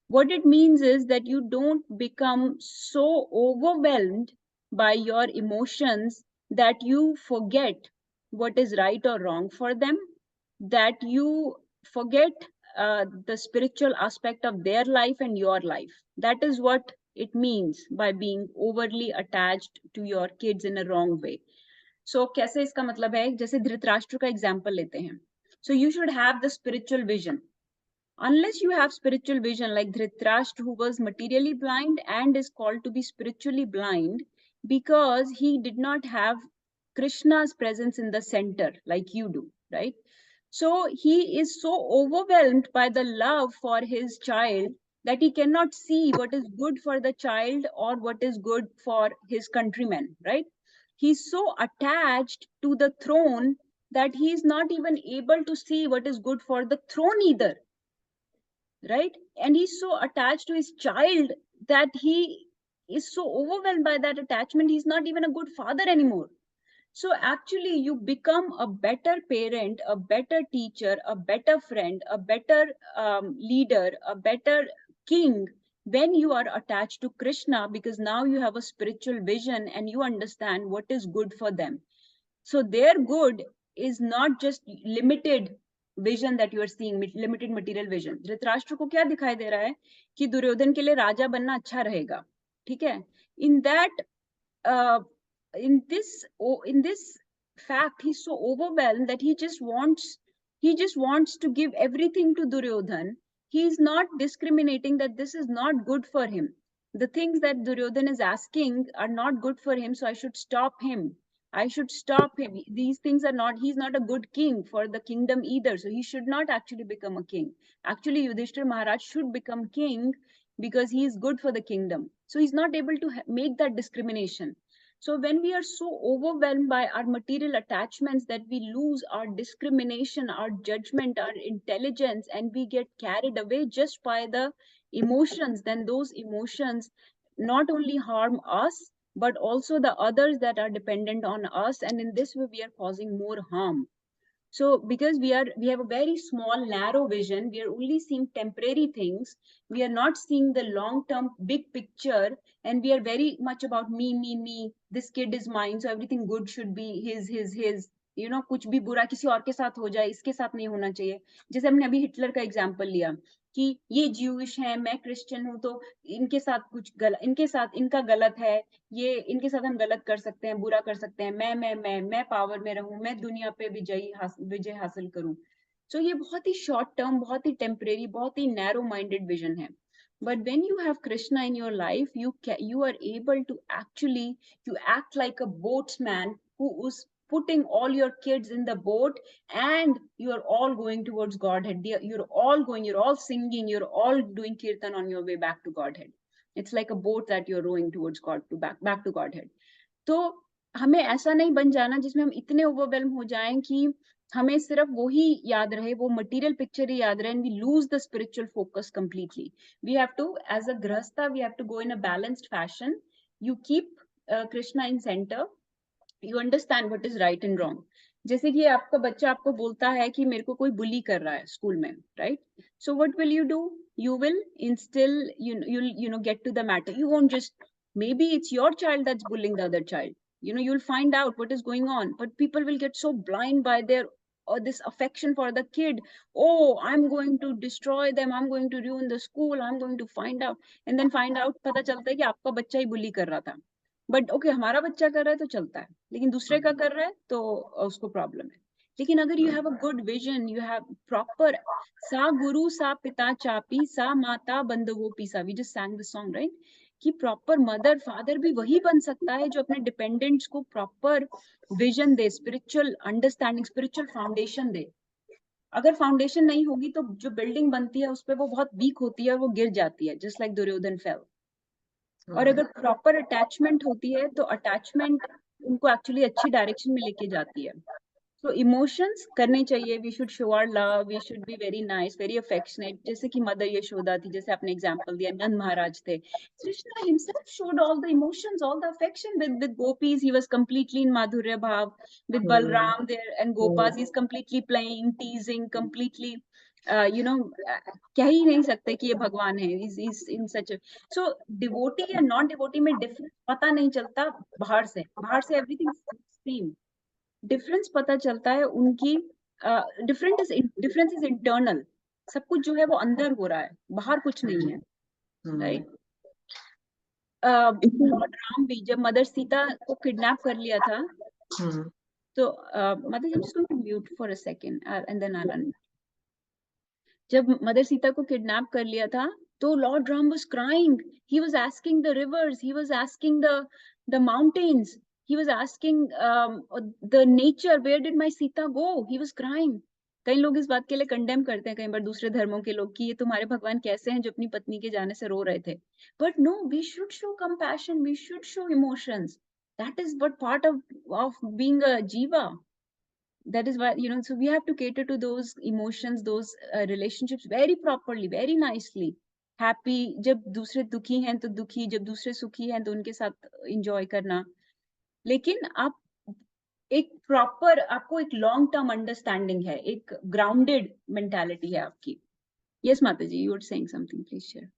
What it means is that you don't become so overwhelmed by your emotions that you forget what is right or wrong for them, that you forget the spiritual aspect of their life and your life. That is what it means by being overly attached to your kids in a wrong way. So कैसे इसका मतलब है, जैसे धृतराष्ट्र का example लेते हैं. So you should have the spiritual vision. Unless you have spiritual vision, like Dhritarashtra, who was materially blind and is called to be spiritually blind because he did not have Krishna's presence in the center like you do, right? So he is so overwhelmed by the love for his child that he cannot see what is good for the child or what is good for his countrymen, right? He's so attached to the throne that he is not even able to see what is good for the throne either, right? And he's so attached to his child that he is so overwhelmed by that attachment, he's not even a good father anymore. So actually you become a better parent, a better teacher, a better friend, a better leader, a better king when you are attached to Krishna, because now you have a spiritual vision and you understand what is good for them. So their good is not just limited vision that you are seeing, limited material vision. Dhritarashtra को क्या दिखाई दे रहा है कि दुर्योधन के लिए राजा बनना अच्छा रहेगा, ठीक है? In that in this fact, he's so overwhelmed that he just wants to give everything to Duryodhan. He's not discriminating that this is not good for him. The things that Duryodhan is asking are not good for him, so I should stop him. I should stop him. These things are not, he's not a good king for the kingdom either, so he should not actually become a king. Actually, Yudhishthir Maharaj should become king because he is good for the kingdom. So he's not able to make that discrimination. So when we are so overwhelmed by our material attachments that we lose our discrimination, our judgment, our intelligence, and we get carried away just by the emotions, then those emotions not only harm us, but also the others that are dependent on us. And in this way, we are causing more harm. So because we have a very small narrow vision, we are only seeing temporary things, we are not seeing the long term big picture, and we are very much about me, this kid is mine, so everything good should be his, you know, कुछ भी बुरा किसी और के साथ हो जाए, इसके साथ नहीं होना चाहिए. जैसे हमने अभी हिटलर का एग्जांपल लिया कि ये ज्यूइश है, मैं क्रिश्चियन हूं, तो इनके साथ कुछ गलत, इनके साथ इनका गलत है, ये इनके साथ हम गलत कर सकते हैं, बुरा कर सकते हैं, मैं पावर में रहूं, मैं दुनिया पे विजय हासिल करूं. सो ये बहुत ही शॉर्ट टर्म, बहुत ही टेम्परेरी, बहुत ही नैरो माइंडेड विजन है. But when you have Krishna in your life, you are able to actually, you act like a boatsman who is putting all your kids in the boat, and you are all going towards Godhead. You're all singing, you're all doing kirtan on your way back to Godhead. It's like a boat that you're rowing towards God, to back to Godhead. तो हमें ऐसा नहीं बन जाना जिसमें हम इतने overwhelm हो जाएं कि हमें सिर्फ वो ही याद रहे, वो मटेरियल पिक्चर ही याद रहे, and we lose the spiritual focus completely. We have to, as a grahastha, we have to go in a balanced fashion. You keep Krishna in center. You understand what is right and wrong. जैसे कि आपका बच्चा आपको बोलता है कि मेरे को कोई बुली कर रहा है स्कूल में, right? So what will you do? You will instill, you'll get to the matter. You won't just, maybe it's your child that's bullying the other child. You'll find out what is going on, but people will get so blind by their or this affection for the kid. Oh, I'm going to destroy them, I'm going to ruin the school, I'm going to find out, and then find out, पता चलता है कि आपका बच्चा ही bully कर रहा था. But okay, हमारा बच्चा कर रहा है तो चलता है, लेकिन दूसरे का कर रहा है तो उसको प्रॉब्लम है. लेकिन अगर you have a good vision, you have proper, सा गुरु सा पिता चापी सा माता बंधवो पीसा, we just sang the song, right? कि प्रॉपर मदर फादर भी वही बन सकता है जो अपने डिपेंडेंट्स को प्रॉपर विजन दे, स्पिरिचुअल अंडरस्टैंडिंग, स्पिरिचुअल फाउंडेशन दे. अगर फाउंडेशन नहीं होगी तो जो बिल्डिंग बनती है उस पर वो बहुत वीक होती है और वो गिर जाती है, जस्ट लाइक दुर्योधन फेल. और अगर प्रॉपर अटैचमेंट होती है तो अटैचमेंट उनको एक्चुअली अच्छी डायरेक्शन में लेके जाती है. So emotions करने चाहिए, we should show our love, we should be very nice, very affectionate. जैसे कि मदर यशोदा थी, जैसे आपने एग्जांपल दिया, नंद महाराज थे. Krishna himself showed all the emotions, all the affection with gopis. He was completely in madhurya bhav. With Balram there and Gopas, he's completely playing, teasing, completely. कह ही नहीं सकते कि ये भगवान है. He's in such a, so devotee या non devotee में difference पता नहीं चलता बाहर से everything same. डिफरेंस पता चलता है उनकी. Difference is internal. सब कुछ जो है वो अंदर हो रहा है, बाहर कुछ नहीं है. राइट. लॉर्ड राम भी जब मदर सीता को किडनैप कर लिया था, तो mother just mute for a second and then I run. जब मदर सीता को किडनैप कर लिया था, तो lord Ram was crying. He was asking the rivers, he was asking the mountains, he was asking the nature, where did my Sita go? He was crying. कई लोग इस बात के लिए कंडेम करते हैं कई बार दूसरे धर्मों के लोग कि ये तुम्हारे भगवान कैसे हैं जो अपनी पत्नी के जाने से रो रहे थे. But no, we should show compassion, we should show emotions. That is what part of being a jiva. That is why, so we have to cater to those emotions, those relationships very properly, very nicely. Happy, जब दूसरे दुखी हैं तो दुखी, जब दूसरे सुखी हैं तो उनके साथ enjoy करना. लेकिन आप एक प्रॉपर, आपको एक लॉन्ग टर्म अंडरस्टैंडिंग है, एक ग्राउंडेड मेंटालिटी है आपकी. Yes mata ji, you are saying something, please share.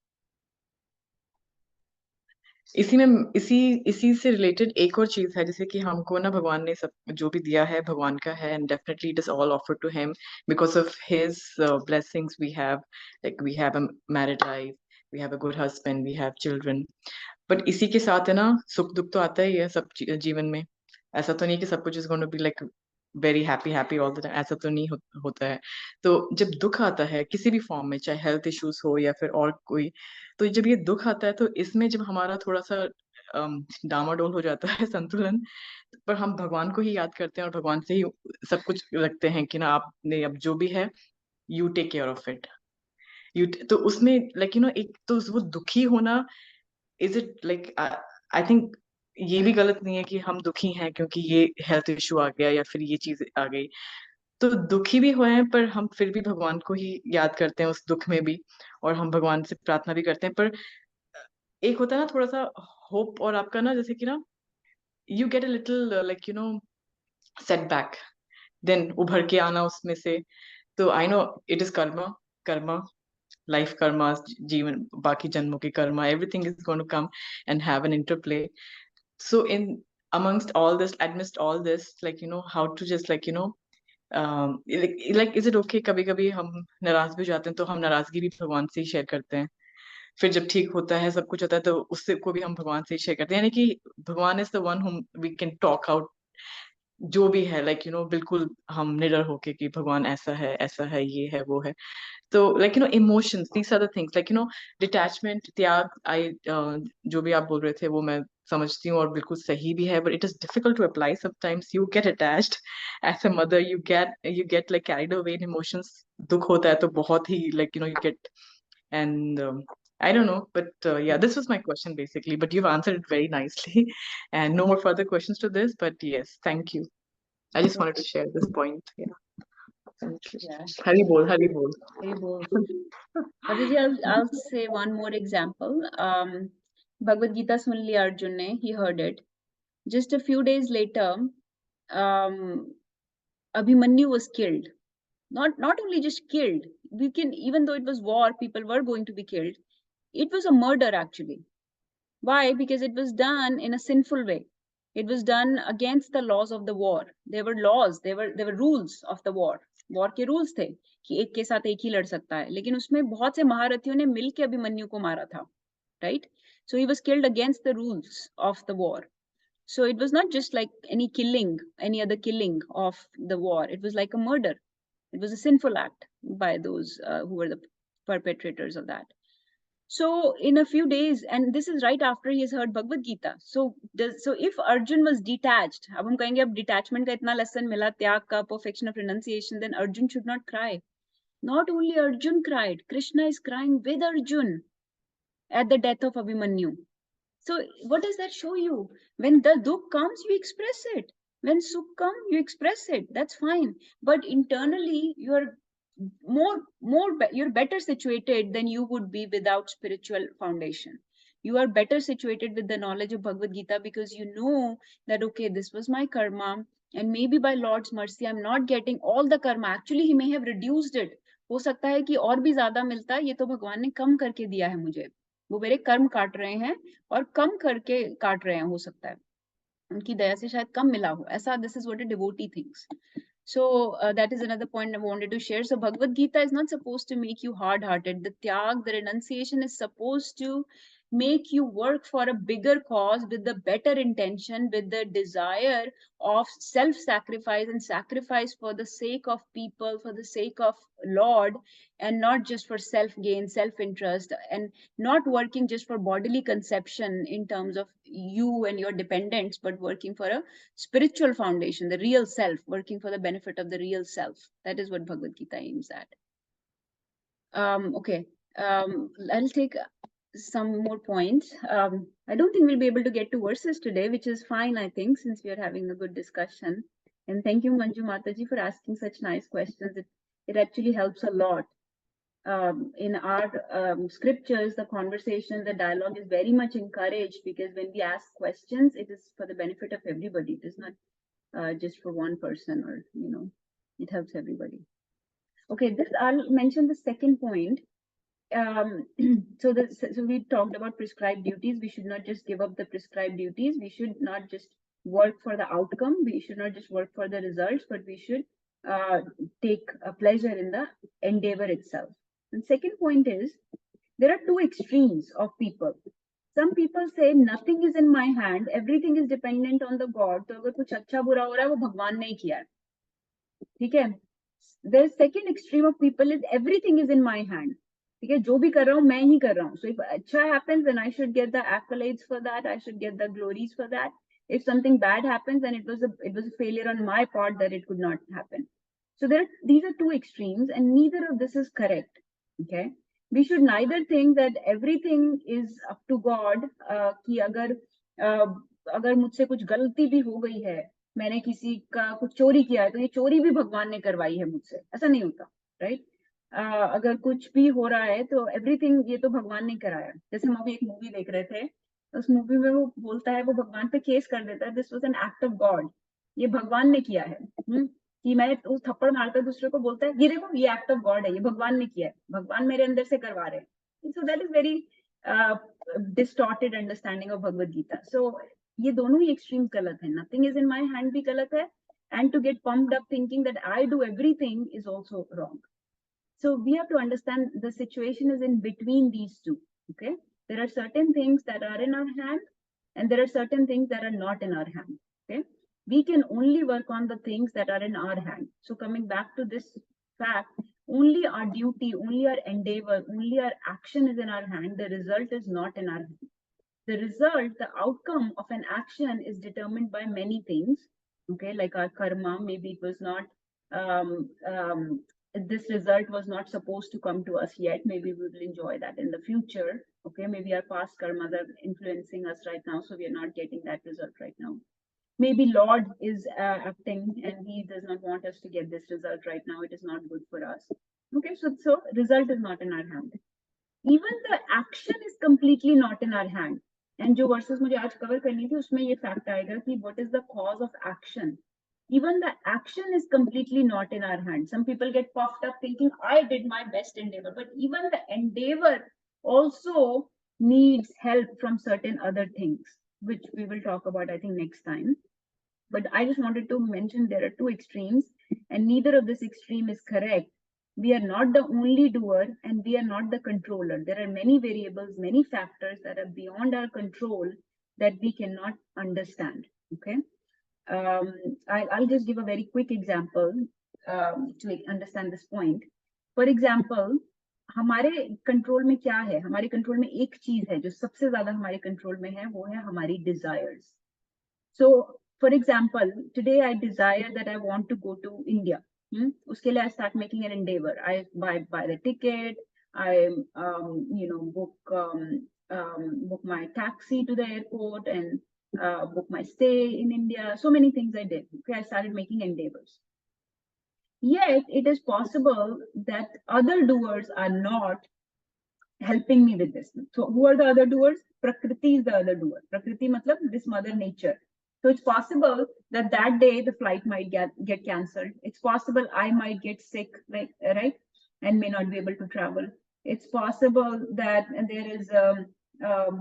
इसी से रिलेटेड एक और चीज है, जैसे कि हमको ना भगवान ने सब जो भी दिया है भगवान का है, and definitely it is all offered to him because of his blessings. We have a married life, we have a good husband, we have children. But इसी के साथ है ना, सुख दुख तो आता ही है सब जीवन में. ऐसा तो नहीं कि सब कुछ is going to be like very happy all the time. ऐसा तो नहीं होता है. तो जब दुख आता है किसी भी फॉर्म में, चाहे हेल्थ इश्यूज हो या फिर और कोई, तो जब ये दुख आता है तो इसमें जब हमारा थोड़ा सा डामाडोल हो जाता है संतुलन, पर हम भगवान को ही याद करते हैं और भगवान से ही सब कुछ रखते हैं कि ना आपने अब जो भी है, you take care of it. तो उसमें एक तो वो दुखी होना, is it like, I think ये भी गलत नहीं है कि हम दुखी हैं क्योंकि ये हेल्थ इशू आ गया या फिर ये चीज आ गई. तो दुखी भी हुए हैं पर हम फिर भी भगवान को ही याद करते हैं उस दुख में भी, और हम भगवान से प्रार्थना भी करते हैं. पर एक होता है ना थोड़ा सा होप, और आपका ना जैसे कि ना you get a little setback, then उभर के आना उसमें से. तो I know it is karma, life karma, जीवन, बाकी जन्मों की Karma, everything is going to come and have an interplay. So in amidst all this, how to just is it okay, कभी कभी हम नाराज भी हो जाते हैं तो हम नाराजगी भी भगवान से ही शेयर करते हैं. फिर जब ठीक होता है, सब कुछ होता है, तो उससे को भी हम भगवान से ही शेयर करते हैं. यानी कि भगवान is the one whom we can talk out जो भी है, बिल्कुल हम निडर होके कि भगवान ऐसा है, ये है, वो है. तो emotions, these are the things, detachment, त्याग, जो भी आप बोल रहे थे वो मैं समझती हूँ और बिल्कुल सही भी है. but it is difficult to apply. Sometimes you get attached as a mother, you get like carried away in emotions. दुख होता है तो बहुत ही you get, and I don't know, but yeah, this was my question basically, but you've answered it very nicely. And no more further questions to this, but yes, thank you. I just wanted to share this point. Yeah. Thank you. Yeah. Hari bol, Hari bol. Very bold. Mataji, I'll say one more example. Bhagavad Gita सुन लिया अर्जुन ने, he heard it. Just a few days later, Abhimanyu was killed. Not only just killed, even though it was war, people were going to be killed. It was a murder actually. Why? Because it was done in a sinful way. It was done against the laws of the war. There were laws, there were rules of the war. War के rules थे कि एक के साथ एक ही लड़ सकता है, लेकिन उसमें बहुत से महारथियों ने मिलकर अभिमन्यु को मारा था. Right? So he was killed against the rules of the war. So it was not just like any other killing of the war. It was like a murder. It was a sinful act by those who were the perpetrators of that. So in a few days, and this is right after he has heard Bhagavad Gita. So if Arjun was detached, अब हम कहेंगे अब detachment का इतना lesson मिला, त्याग का, perfection of renunciation, then Arjun should not cry. Not only Arjun cried, Krishna is crying with Arjun at the death of Abhimanyu. So what does that show you? When the dukh comes, you express it. When sukh come, you express it. That's fine. But internally, you're you're better situated than you would be without spiritual foundation. You are better situated with the knowledge of Bhagavad Gita because you know that, okay, this was my karma, and maybe by Lord's mercy, I'm not getting all the karma. Actually, he may have reduced it. हो सकता है कि और भी ज्यादा मिलता, ये तो भगवान ने कम करके दिया है मुझे. वो मेरे कर्म काट रहे हैं और कम करके काट रहे हैं, हो सकता है उनकी दया से शायद कम मिला हो ऐसा. This is what a devotee thinks. So that is another point I wanted to share. So Bhagavad Gita is not supposed to make you hard-hearted. The tyag, the renunciation, is supposed to make you work for a bigger cause with the better intention, with the desire of self-sacrifice and sacrifice for the sake of people, for the sake of Lord, and not just for self-gain, self-interest, and not working just for bodily conception in terms of you and your dependents, but working for a spiritual foundation, the real self, working for the benefit of the real self. That is what Bhagavad Gita aims at. Okay, I'll take some more points. I don't think we'll be able to get to verses today, which is fine, I think, since we are having a good discussion. And thank you, Manju Mataji, for asking such nice questions. It actually helps a lot. In our scriptures, the conversation, the dialogue is very much encouraged, because when we ask questions, it is for the benefit of everybody. It is not just for one person, or, it helps everybody. Okay, I'll mention the second point. So we talked about prescribed duties. We should not just give up the prescribed duties. We should not just work for the outcome. We should not just work for the results, but we should take a pleasure in the endeavor itself. And second point is, there are two extremes of people. Some people say nothing is in my hand, everything is dependent on the God. तो अगर कुछ अच्छा बुरा हो रहा है वो भगवान ने किया है, ठीक है. The second extreme of people is everything is in my hand. ठीक है, जो भी कर रहा हूँ मैं ही कर रहा हूँ. So if अच्छा happens, then I should get the accolades for that. I should get the glories for that. If something bad happens, then it was a failure on my part that it could not happen. So these are two extremes, and neither of this is correct. Okay, we should neither think that everything is up to God. कि अगर मुझसे कुछ गलती भी हो गई है, मैंने किसी का कुछ चोरी किया है, तो ये चोरी भी भगवान ने करवाई है मुझसे. ऐसा नहीं होता, राइट? अगर कुछ भी हो रहा है तो एवरीथिंग ये तो भगवान ने कराया. जैसे हम अभी एक मूवी देख रहे थे, उस मूवी में वो बोलता है, वो भगवान पे केस कर देता है, this was an act of God, ये भगवान ने किया है. कि मैंने उस थप्पड़ मारता है, दूसरे को बोलता है, ये देखो ये एक्ट ऑफ गॉड है, ये भगवान ने किया है, भगवान मेरे अंदर से करवा रहे हैं. So that is very distorted understanding of Bhagavad Gita. So ये दोनों ही एक्सट्रीम्स गलत है. Nothing is in my hand भी गलत है, and to get pumped up thinking that I do everything is also wrong. So we have to understand the situation is in between these two. Okay, there are certain things that are in our hand, and there are certain things that are not in our hand. Okay, we can only work on the things that are in our hand. So coming back to this fact, only our duty, only our endeavor, only our action is in our hand. The result is not in our hand. The result, the outcome of an action is determined by many things. Okay, like our karma, maybe it was not, this result was not supposed to come to us yet. Maybe we will enjoy that in the future. Okay, maybe our past karmas are influencing us right now, so we are not getting that result right now. Maybe Lord is acting and he does not want us to get this result right now. It is not good for us. Okay, so result is not in our hand. Even the action is completely not in our hand. And जो verses मुझे आज cover करनी थी, उसमें ये fact आएगा कि what is the cause of action. Even the action is completely not in our hand. Some people get puffed up thinking I did my best endeavor, but even the endeavor also needs help from certain other things, which we will talk about, I think, next time. But I just wanted to mention there are two extremes, and neither of this extreme is correct. We are not the only doer, and we are not the controller. There are many variables, many factors that are beyond our control that we cannot understand. Okay, I'll just give a very quick example to understand this point. For example, हमारे control में क्या है? हमारे control में एक चीज है जो सबसे ज्यादा हमारे कंट्रोल में है, वो है हमारी desires. So, for example, today I desire that I want to go to India. उसके लिए I start making an endeavor. I buy the ticket. I book my taxi to the airport, and book my stay in India. So many things I did. Okay, I started making endeavors. Yet it is possible that other doers are not helping me with this. So who are the other doers? Prakriti is the other doer. Prakriti matlab this mother nature. So it's possible that that day the flight might get cancelled. It's possible I might get sick, like right, and may not be able to travel. It's possible that there is a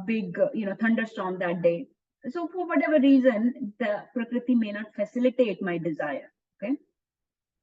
big, thunderstorm that day. So for whatever reason, the Prakriti may not facilitate my desire. Okay.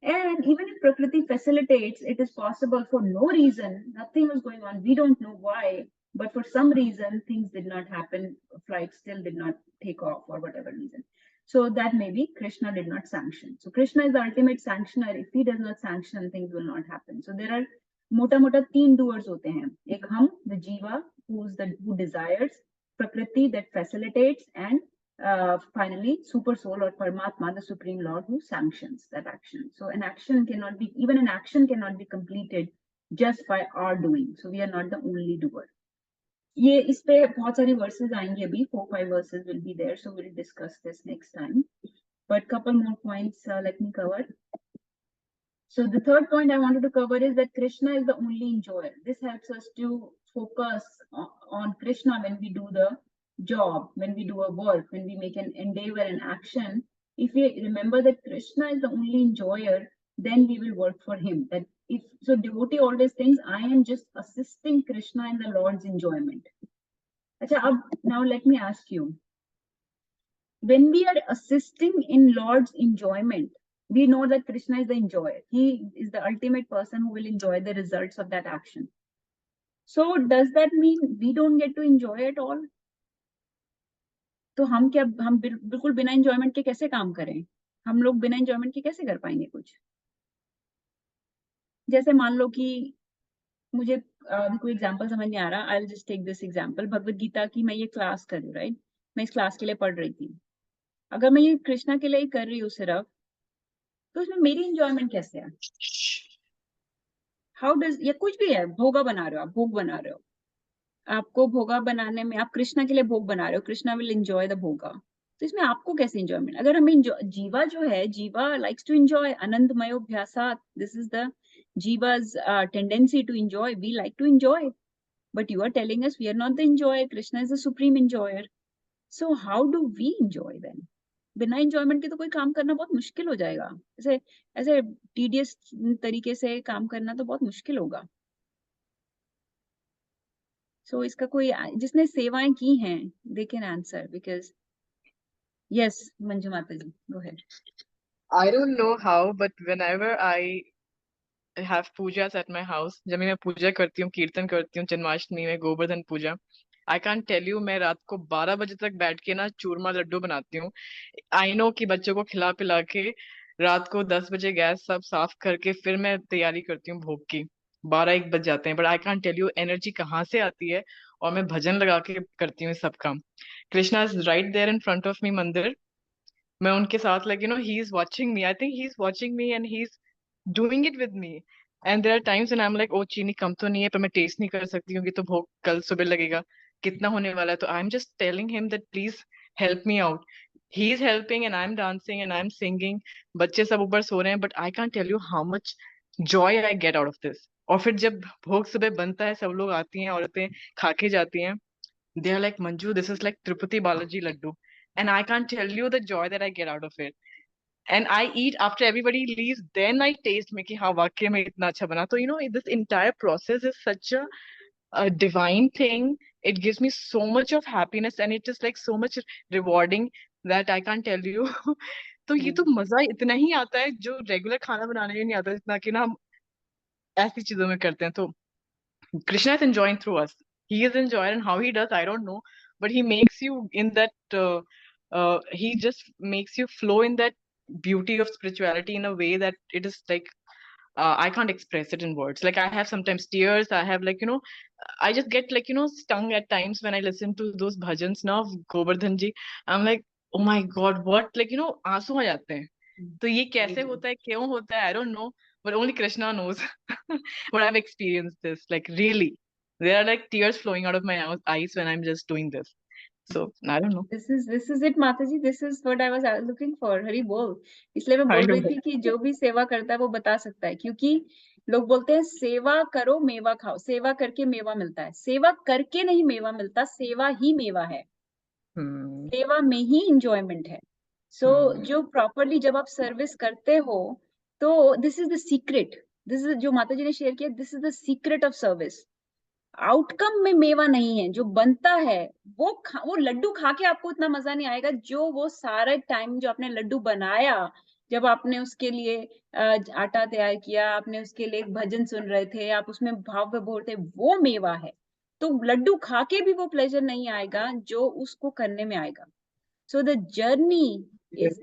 And even if Prakriti facilitates, it is possible for no reason, nothing was going on. We don't know why, but for some reason, things did not happen. Flight still did not take off for whatever reason. So that maybe Krishna did not sanction. So Krishna is the ultimate sanctioner. If he does not sanction, things will not happen. So there are mota mota teen doers hote hain. Ek hum, the jiva, who desires, Prakriti that facilitates, and finally, super soul or Paramatma, the supreme lord, who sanctions that action. So an action cannot be, even an action cannot be completed just by our doing. So we are not the only doer. ये इस पे बहुत सारी verses आएंगे अभी, 4-5 verses will be there, so we'll discuss this next time. But couple more points let me cover. So the third point I wanted to cover is that Krishna is the only enjoyer. This helps us to focus on Krishna when we do the job, when we do a work, when we make an endeavor and action. If we remember that Krishna is the only enjoyer, then we will work for him. That if so, devotee always thinks I am just assisting Krishna in the Lord's enjoyment. Achha, now let me ask you. When we are assisting in Lord's enjoyment, we know that Krishna is the enjoyer. He is the ultimate person who will enjoy the results of that action. So does that mean we don't get to enjoy at all? तो हम बिल्कुल बिना enjoyment के कैसे काम करें? हम लोग बिना enjoyment के कैसे कर पाएंगे कुछ? जैसे मान लो कि मुझे कोई एग्जांपल समझ नहीं आ रहा, I'll just take this example. Bhagavad Gita की मैं ये क्लास कर रही हूँ, राइट? मैं इस क्लास के लिए पढ़ रही थी. अगर मैं ये कृष्णा के लिए ही कर रही हूँ सिर्फ, तो उसमें मेरी एंजॉयमेंट कैसे है? हाउ डज, या कुछ भी है, भोगा बना रहे हो आप, भोग बना रहे हो, आपको भोगा बनाने में आप कृष्णा के लिए भोग बना रहे हो, कृष्णा विल एंजॉय द भोगा, तो इसमें आपको कैसे एंजॉयमेंट? अगर हमें जीवा जो है, जीवा लाइक्स टू एंजॉय, आनंदमयोभ्यासात, this is the jiva's tendency to enjoy. We like to enjoy, but you are telling us we are not the enjoyer. Krishna is the supreme enjoyer. So how do we enjoy then? बिना enjoyment के तो कोई काम करना बहुत मुश्किल हो जाएगा. ऐसे ऐसे टीडियस तरीके से काम करना तो बहुत मुश्किल होगा. So इसका कोई जिसने सेवाएं की हैं, they can answer, because yes, Manju माता जी, go ahead. I don't know how, but whenever I have pujas at my house, जब मैं पूजा करती हूँ, कीर्तन करती हूँ, जन्माष्टमी में गोवर्धन पूजा, I can't tell you, मैं रात को 12 बजे तक बैठ के ना चूरमा लड्डू बनाती हूँ. आई नो कि बच्चों को खिला पिला के रात को 10 बजे गैस सब साफ करके फिर मैं तैयारी करती हूँ भोग की. 12-1 बज जाते हैं, but I can't tell you energy कहाँ से आती है. और मैं भजन लगा के करती हूँ सब काम. Krishna is right there in front of me mandir. मैं उनके साथ like he is watching me. I think he is watching me and he is doing it with me. And there are times and I am like, oh चीनी कम तो नहीं है, पर मैं टेस्ट नहीं कर सकती क्योंकि तो भोग कल सुबह लगेगा, कितना होने वाला है. तो I am just telling him that please help me out. He is helping and I'm dancing and I'm singing. बच्चे सब ऊपर सो रहे हैं, but I can't tell you how much joy I get out of this. और फिर जब भोग सुबह बनता है, सब लोग आती हैं, औरतें खा के जाती हैं. They are like, Manju, this is like Tirupati Balaji laddu. And I can't tell you the joy that I get out of it. And I eat after everybody leaves, then I taste में कि हाँ वाकई में इतना अच्छा बना. तो this entire process is such a divine thing. It gives me so much of happiness and it is like so much rewarding that I can't tell you. तो ये तो मजा इतना ही आता है जो रेगुलर खाना बनाने में नहीं आता, जितना कि ना हम ऐसी चीजों में करते हैं. तो Krishna is enjoying through us. He is enjoying, and how he does, I don't know, but he makes you in that. He just makes you flow in that beauty of spirituality in a way that it is like I can't express it in words. Like I have sometimes tears. I have I just get stung at times when I listen to those bhajans now of Govardhan ji. I'm like, oh my God, what, आंसू आ जाते हैं. तो ये कैसे होता है, क्यों होता है, I don't know, but only Krishna knows. But I've experienced this, like really. There are like tears flowing out of my eyes when I'm just doing this. So I don't know. This is it, Mataji. This is what I was looking for. हरी बोल. इसलिए मैं बोल रही थी कि जो भी सेवा करता है वो बता सकता है, क्योंकि लोग बोलते हैं सेवा करो मेवा खाओ, सेवा करके मेवा मिलता है. सेवा करके नहीं मेवा मिलता, सेवा ही मेवा है. सेवा में ही इंजॉयमेंट है. सो जो प्रॉपरली जब आप सर्विस करते हो तो this is the secret. This is जो माताजी ने शेयर किया, this is the secret of service. Outcome में मेवा नहीं है, जो बनता है वो लड्डू खा के आपको इतना मजा नहीं आएगा जो वो सारा टाइम जो आपने लड्डू बनाया, जब आपने उसके लिए आटा तैयार किया, आपने उसके लिए एक भजन सुन रहे थे, आप उसमें भाव विभोर थे, वो मेवा है. तो लड्डू खा के भी वो प्लेजर नहीं आएगा जो उसको करने में आएगा. So the journey is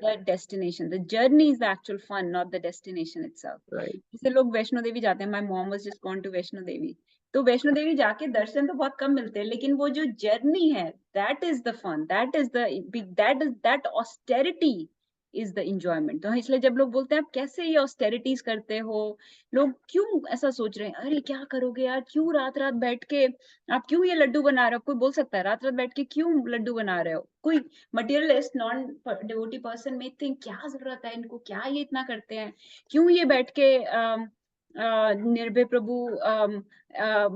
the destination. The journey is the actual fun, not the destination itself. Right. जैसे लोग वैष्णो देवी जाते हैं. My mom was just gone to Vaishno Devi. तो वैष्णो देवी जाके दर्शन तो बहुत कम मिलते हैं, लेकिन वो जो जर्नी है, that is the fun, that austerity is the enjoyment. तो इसलिए जब लोग बोलते हैं आप कैसे ये austerities करते हो, लोग क्यों ऐसा सोच रहे हैं, अरे क्या करोगे यार, क्यों रात रात बैठ के आप क्यों ये लड्डू बना रहे हो. कोई बोल सकता है रात रात बैठ के क्यों लड्डू बना रहे हो. कोई मटेरियलिस्ट नॉन डिवोटी पर्सन में थिंक क्या जरूरत है इनको, क्या ये इतना करते हैं, क्यों ये बैठ के निर्भय प्रभु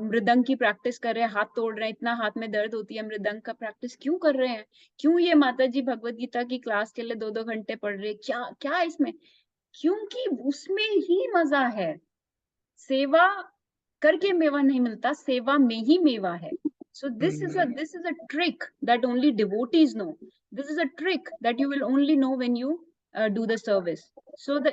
मृदंग की प्रैक्टिस कर रहे हैं, हाथ तोड़ रहे हैं, इतना हाथ में दर्द होती है, मृदंग का प्रैक्टिस क्यों कर रहे हैं, क्यों ये माता जी भगवत गीता की क्लास के लिए 2-2 घंटे पढ़ रहे हैं, क्या क्या इसमें. क्योंकि उसमें ही मजा है. सेवा करके मेवा नहीं मिलता, सेवा में ही मेवा है. So this is a trick that only devotees know. This is a trick that you will only know when you do the service. So the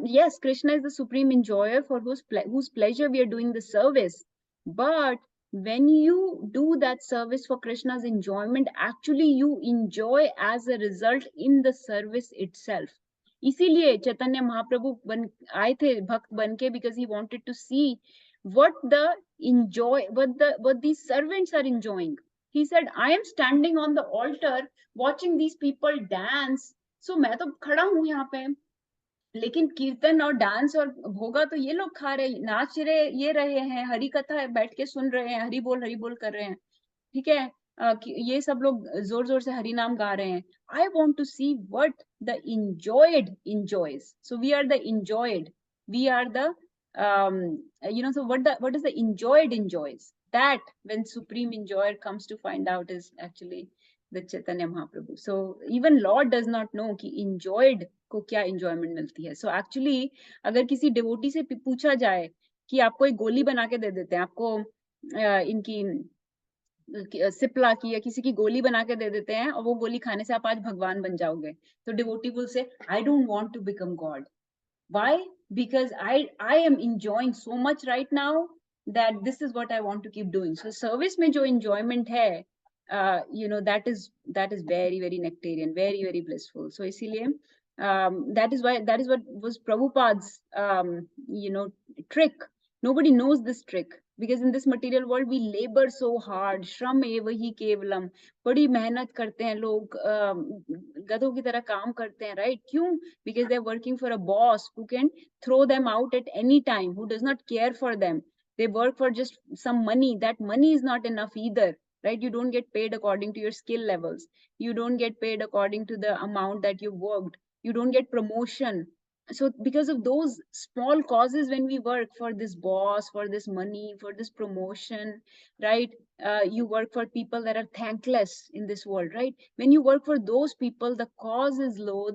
yes, Krishna is the supreme enjoyer for whose pleasure we are doing the service. But when you do that service for Krishna's enjoyment, actually you enjoy as a result in the service itself. इसीलिए चैतन्य महाप्रभु आए थे भक्त बन के, because he wanted to see what these servants are enjoying. He said, I am standing on the altar watching these people dance. So मैं तो खड़ा हूँ यहाँ पे, लेकिन कीर्तन और डांस और भोगा तो ये लोग खा रहे, नाच रहे हैं, हरि कथा बैठ के सुन रहे हैं, हरि बोल कर रहे हैं. ठीक है, ये सब लोग जोर जोर से हरि नाम गा रहे हैं. I want to see what the enjoyed enjoys. So we are the enjoyed. We are the so what is the enjoyed enjoys? That when supreme enjoyer comes to find out is actually the Chaitanya Mahaprabhu. So even Lord does not know कि enjoyed को क्या enjoyment मिलती है. So actually अगर किसी devotee से पूछा जाए कि आपको एक गोली बना के दे देते हैं, आपको इनकी सिप्ला की या किसी की गोली बना के दे देते हैं और वो गोली खाने से आप आज भगवान बन जाओगे, तो devotee will say I don't want to become God. Why? Because I am enjoying so much right now that this is what I want to keep doing. So service में जो enjoyment है, that is very very nectarian, very very blissful. So इसीलिए that is what was Prabhupada's trick. Nobody knows this trick. Because in this material world we labor so hard. श्रम एव ही केवलम. बड़ी मेहनत करते हैं लोग, गधों की तरह काम करते हैं, right? क्यों? Because they're working for a boss who can throw them out at any time, who does not care for them. They work for just some money. That money is not enough either, right? You don't get paid according to your skill levels. You don't get paid according to the amount that you worked. You don't get promotion. So because of those small causes, when we work for this boss, for this money, for this promotion, right? You work for people that are thankless in this world, right? When you work for those people, the cause is low,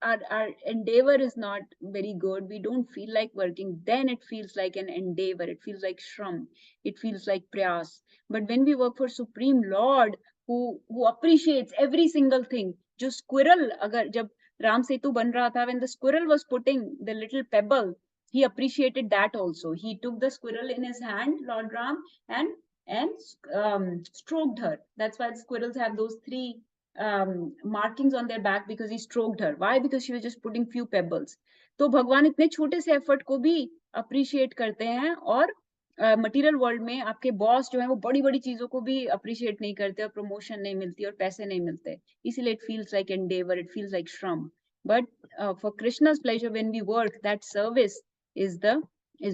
our endeavor is not very good, we don't feel like working, then it feels like an endeavor, it feels like shram, it feels like prayas. But when we work for Supreme Lord, who appreciates every single thing, जो squirrel अगर जब Ram Setu ban raha tha, when the squirrel was putting the little pebble, he appreciated that also. He took the squirrel in his hand, Lord Ram, and stroked her. That's why the squirrels have those 3 markings on their back, because he stroked her. Why? Because she was just putting few pebbles. तो भगवान इतने छोटे से effort को भी appreciate करते हैं, और मटेरियल वर्ल्ड में आपके बॉस जो है वो बड़ी बड़ी चीजों को भी अप्रिशिएट नहीं करते, और प्रमोशन नहीं मिलती, और पैसे नहीं मिलते, इसीलिए it feels like endeavour, it feels like shram. But for Krishna's pleasure, when we work, that service is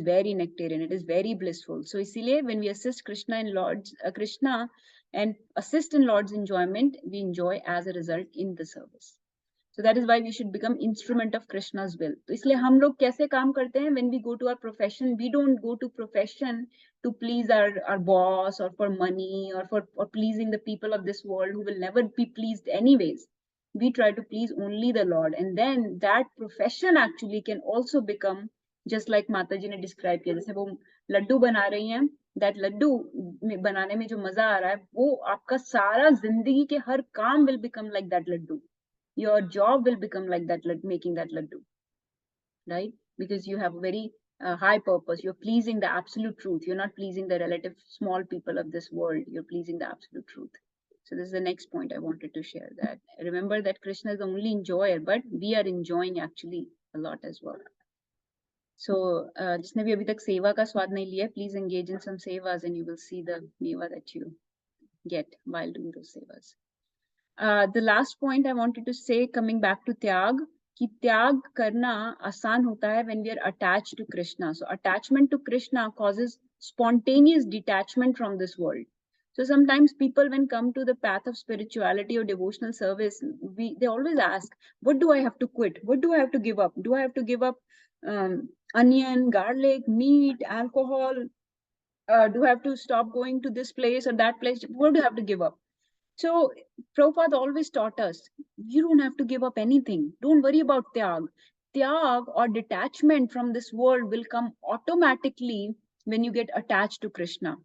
very nectarian, it is very blissful. So इसीलिए when we assist Krishna and Lord Krishna, and assist in Lord's enjoyment we enjoy as a result in the service. So that is why we should become instrument of Krishna's will. तो इसलिए हम लोग कैसे काम करते हैं? When we go to our profession, we don't go to profession to please our boss or for money or pleasing the people of this world who will never be pleased anyways. We try to please only the Lord, and then that profession actually can also become just like Mataji ने describe किया, जैसे वो लड्डू बना रही हैं, that Laddu बनाने में जो मजा आ रहा है, वो आपका सारा जिंदगी के हर काम will become like that laddu. Your job will become like that, making that laddu, right? Because you have a very high purpose. You're pleasing the absolute truth. You're not pleasing the relative small people of this world. You're pleasing the absolute truth. So this is the next point I wanted to share, that remember that Krishna is the only enjoyer, but we are enjoying actually a lot as well. So जिसने भी अभी तक सेवा का स्वाद नहीं लिया, please engage in some sevas and you will see the meva that you get while doing those sevas. The last point I wanted to say, coming back to त्याग, कि त्याग करना आसान होता है when we are attached to Krishna. So attachment to Krishna causes spontaneous detachment from this world. So sometimes people, when come to the path of spirituality or devotional service, they always ask, what do I have to quit? What do I have to give up? Do I have to give up onion, garlic, meat, alcohol? Do I have to stop going to this place or that place? What do I have to give up? So Prabhupada always taught us, you don't have to give up anything. Don't worry about tyag. Tyag or detachment from this world will come automatically when you get attached to Krishna,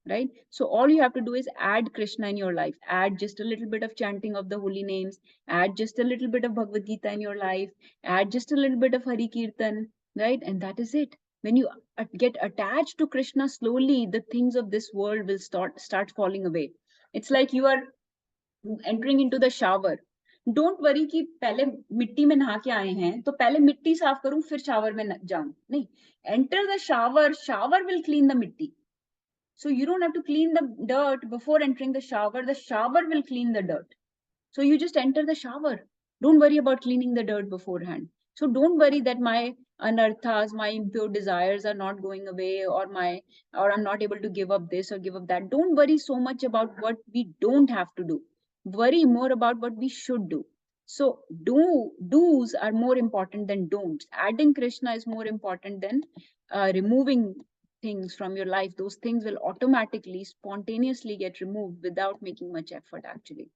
right? So all you have to do is add Krishna in your life. Add just a little bit of chanting of the holy names. Add just a little bit of Bhagavad Gita in your life. Add just a little bit of Hari Kirtan, right? And that is it. When you get attached to Krishna, slowly the things of this world will start falling away. It's like you are entering into the shower. Don't worry कि पहले मिट्टी में नहा के आए हैं तो पहले मिट्टी साफ करूं फिर शावर में जाऊं, नहीं. Enter the shower will clean the mitti. So you don't have to clean the dirt before entering the shower will clean the dirt. So you just enter the shower. Don't worry about cleaning the dirt beforehand. So don't worry that my anarthas, my impure desires are not going away, or I'm not able to give up this or give up that. Don't worry so much about what we don't have to do. Worry more about what we should do. So do's are more important than don'ts. Adding Krishna is more important than removing things from your life. Those things will automatically, spontaneously get removed without making much effort actually.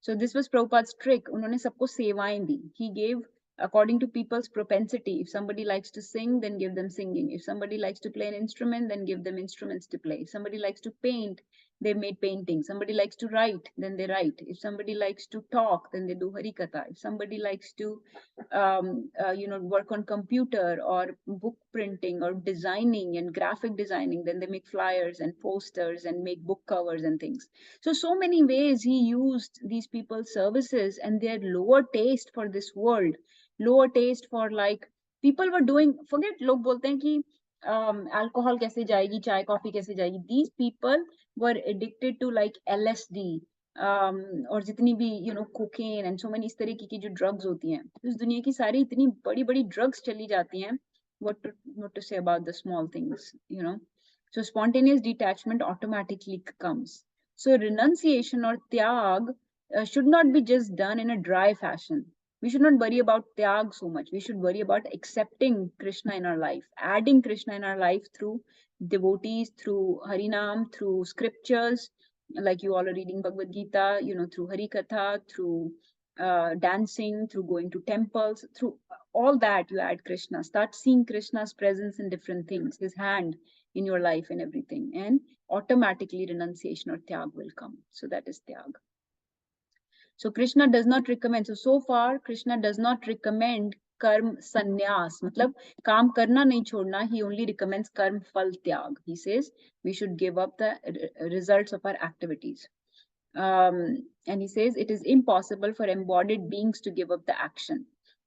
So this was Prabhupada's trick. उन्होंने सबको सेवाएं दी. He gave according to people's propensity. If somebody likes to sing, then give them singing. If somebody likes to play an instrument, then give them instruments to play. If somebody likes to paint, they made paintings. Somebody likes to write, then they write. If somebody likes to talk, then they do Harikatha. If somebody likes to work on computer or book printing or designing and graphic designing, then they make flyers and posters and make book covers and things. So many ways he used these people's services and their lower taste for this world, lower taste for, like, people were doing, forget log bolte hain ki alcohol kaise jayegi, chai coffee kaise jayegi. These people were addicted to like LSD और जितनी भी cocaine and so many इस तरीके की जो drugs होती हैं, इस दुनिया की सारी इतनी बड़ी बड़ी drugs चली जाती हैं. What to say about the small things, so spontaneous detachment automatically comes. So renunciation or tyag should not be just done in a dry fashion. We should not worry about tyag so much. We should worry about accepting Krishna in our life, adding Krishna in our life through devotees, through Harinam, through scriptures, like you all are reading Bhagavad Gita, through Harikatha, through dancing, through going to temples, through all that you add Krishna. Start seeing Krishna's presence in different things, his hand in your life and everything, and automatically renunciation or tyag will come. So that is tyag. So Krishna does not recommend, so far Krishna does not recommend कर्म संन्यास, मतलब काम करना नहीं छोड़ना. He only recommends कर्म फल त्याग. He says we should give up the results of our activities. And he says it is impossible for embodied beings to give up the action.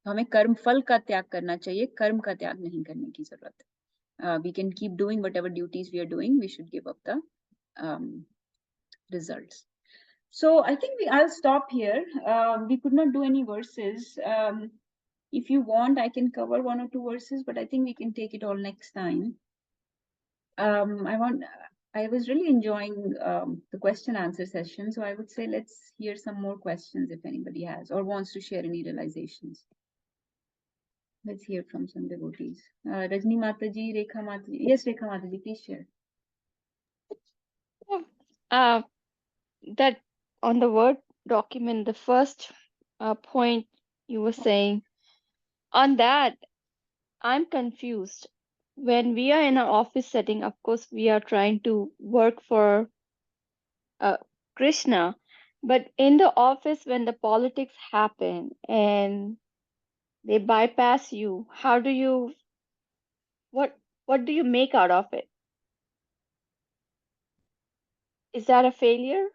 हमें कर्म फल का त्याग करना चाहिए, कर्म का त्याग नहीं करने की जरूरत. We can keep doing whatever duties we are doing. We should give up the results. So I think I'll stop here. We could not do any verses. If you want, I can cover 1 or 2 verses, but I think we can take it all next time. I was really enjoying the question answer session. So I would say let's hear some more questions if anybody has or wants to share any realizations. Let's hear from some devotees. Rajni Mataji, Rekha Mataji. Yes, Rekha Mataji, please share. uh, that on the Word document, the first point you were saying, on that, I'm confused. When we are in an office setting, of course, we are trying to work for uh, Krishna, but in the office, when the politics happen and they bypass you, how do you, what do you make out of it? Is that a failure?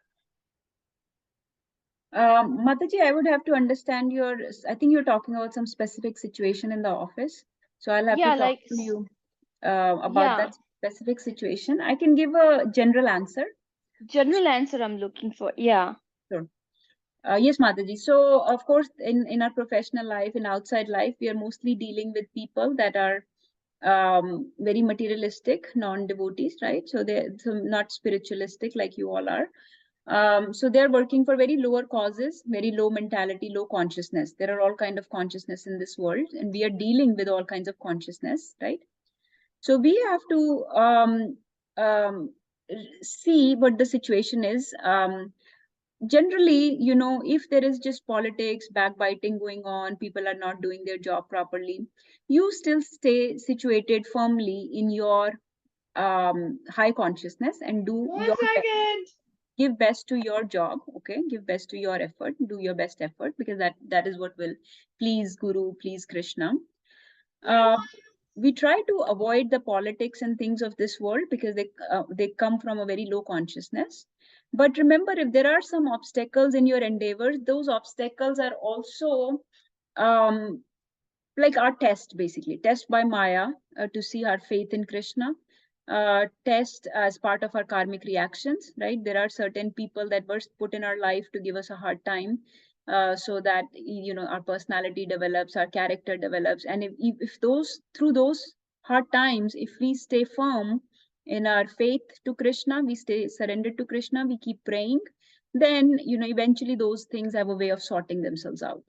Mataji, I would have to understand your, I think you're talking about some specific situation in the office. So I'll have Yeah, to talk like, to you about yeah, that specific situation. I can give a general answer. general answer I'm looking for. Yeah. Sure. Yes, Mataji. So, of course, in our professional life, in outside life, we are mostly dealing with people that are very materialistic, non-devotees, right? So they're not spiritualistic like you all are. So they're working for very lower causes, very low mentality, low consciousness. There are all kind of consciousness in this world, and we are dealing with all kinds of consciousness, right? So we have to um, see what the situation is. Generally, you know, if there is just politics, backbiting going on, people are not doing their job properly, you still stay situated firmly in your high consciousness and do your best, give best to your job. Okay, give best to your effort, do your best effort, because that is what will please Guru, please Krishna. We try to avoid the politics and things of this world because they come from a very low consciousness. But remember, if there are some obstacles in your endeavors, those obstacles are also um, like our test, basically test by Maya, to see our faith in Krishna, test as part of our karmic reactions, right? There are certain people that were put in our life to give us a hard time, so that, you know, our personality develops, our character develops. And if those, through those hard times, if we stay firm in our faith to Krishna, we stay surrendered to Krishna, we keep praying, then, you know, eventually those things have a way of sorting themselves out.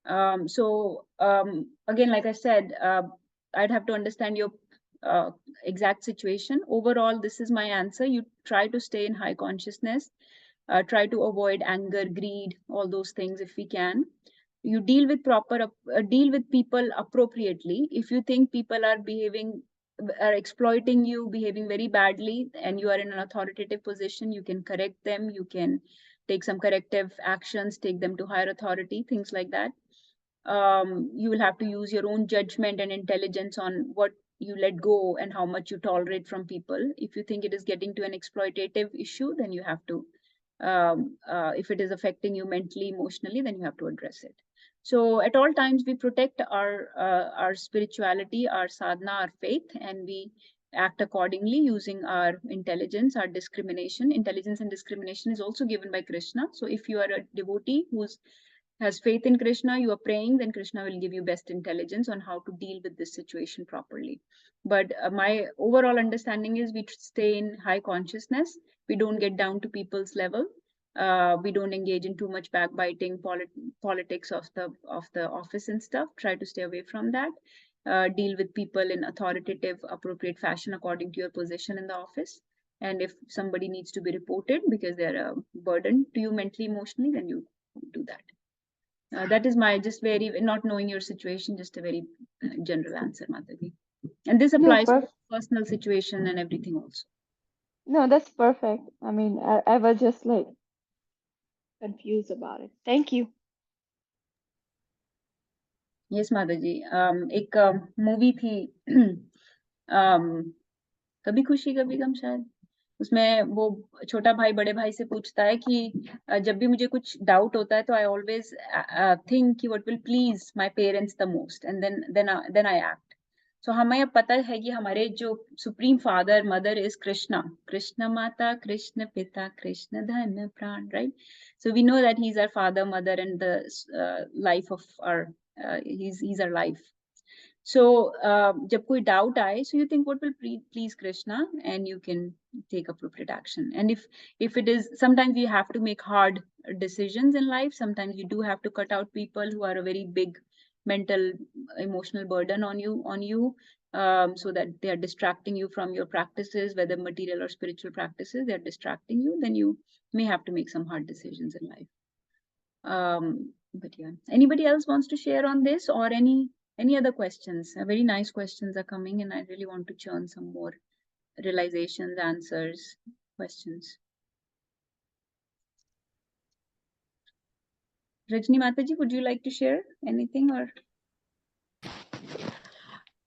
Again, like I said, I'd have to understand your exact situation. Overall, this is my answer. You try to stay in high consciousness, try to avoid anger, greed, all those things if we can. You deal with deal with people appropriately. If you think people are exploiting you, behaving very badly, and you are in an authoritative position, you can correct them. You can take some corrective actions, take them to higher authority, things like that. You will have to use your own judgment and intelligence on what you let go and how much you tolerate from people. If you think it is getting to an exploitative issue, then you have to, if it is affecting you mentally, emotionally, then you have to address it. So at all times, we protect our spirituality, our sadhana, our faith, and we act accordingly using our intelligence, our discrimination. Intelligence and discrimination is also given by Krishna. So if you are a devotee who's has faith in Krishna, you are praying, then Krishna will give you best intelligence on how to deal with this situation properly. But my overall understanding is we stay in high consciousness. We don't get down to people's level. We don't engage in too much backbiting, politics of the office and stuff. Try to stay away from that. Deal with people in authoritative, appropriate fashion according to your position in the office. And if somebody needs to be reported because they're a burden to you mentally, emotionally, then you do that. That is my just very, not knowing your situation, just a very general answer, Madhavi. And this No, applies to personal situation and everything also. no, that's perfect. I mean, I was just like confused about it. Thank you. Yes, Madhaji. एक movie थी कभी खुशी कभी गम शायद, उसमें वो छोटा भाई बड़े भाई से पूछता है कि जब भी मुझे कुछ डाउट होता है तो आई ऑलवेज थिंक कि what will please my parents the most and then I act. So हमें अब पता है कि हमारे जो supreme father mother is Krishna, Krishna माता कृष्ण पिता कृष्ण धन प्राण, right? So we know that he is our father mother and the life of our he's our life. So jab koi doubt aaye, so you think what will please Krishna, and you can take appropriate action. And if it is, sometimes you have to make hard decisions in life. Sometimes you do have to cut out people who are a very big mental emotional burden on you, so that they are distracting you from your practices, whether material or spiritual practices. They are distracting you, then you may have to make some hard decisions in life. But yeah, anybody else wants to share on this, or any other questions? Very nice questions are coming, and I really want to churn some more realizations, answers, questions. Rajni Mataji, would you like to share anything, or?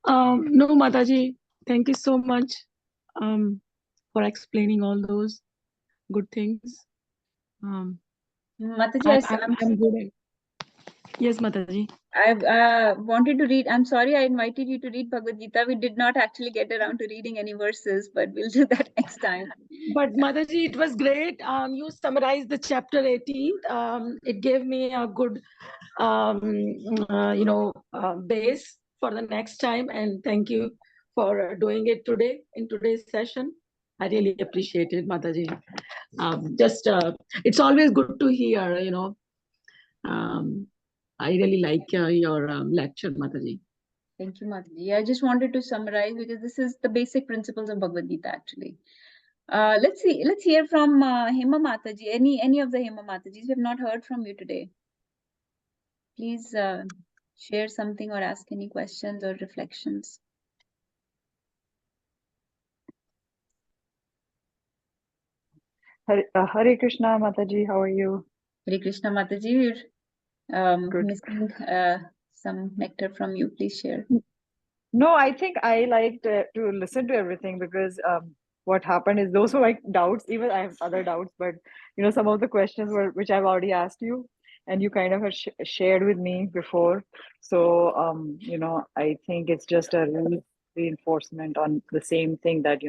No, Mataji, thank you so much for explaining all those good things. Mataji, I'm good. Yes, Mataji. I wanted to read. I'm sorry, I invited you to read Bhagavad Gita. We did not actually get around to reading any verses, but we'll do that next time. But Mataji, it was great. You summarized the chapter 18. It gave me a good, base for the next time. And thank you for doing it today in today's session. I really appreciate it, Mataji. It's always good to hear, I really like your lecture, Mataji. Thank you, Mataji. I just wanted to summarize, because this is the basic principles of Bhagavad Gita, actually. Let's hear from Hema Mataji. Any of the Hema Matajis? We have not heard from you today. Please share something or ask any questions or reflections. Hare Krishna, Mataji, how are you? Hare Krishna Mataji, we're Good. missing some nectar from you. Please share. No, I think I liked to listen to everything, because what happened is those were like doubts. Even I have other doubts, but some of the questions were which I've already asked you, and you kind of had shared with me before. So I think it's just a reinforcement on the same thing that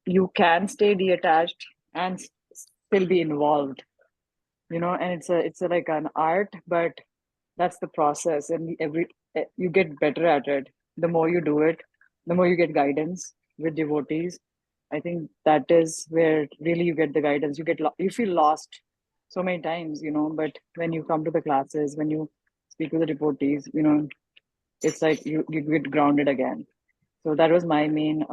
you can stay detached and still be involved. And it's like an art, but that's the process, and you get better at it. The more you do it, the more you get guidance with devotees. I think that is where really you get the guidance. You feel lost so many times, but when you come to the classes, when you speak with the devotees, it's like you get grounded again. So that was my main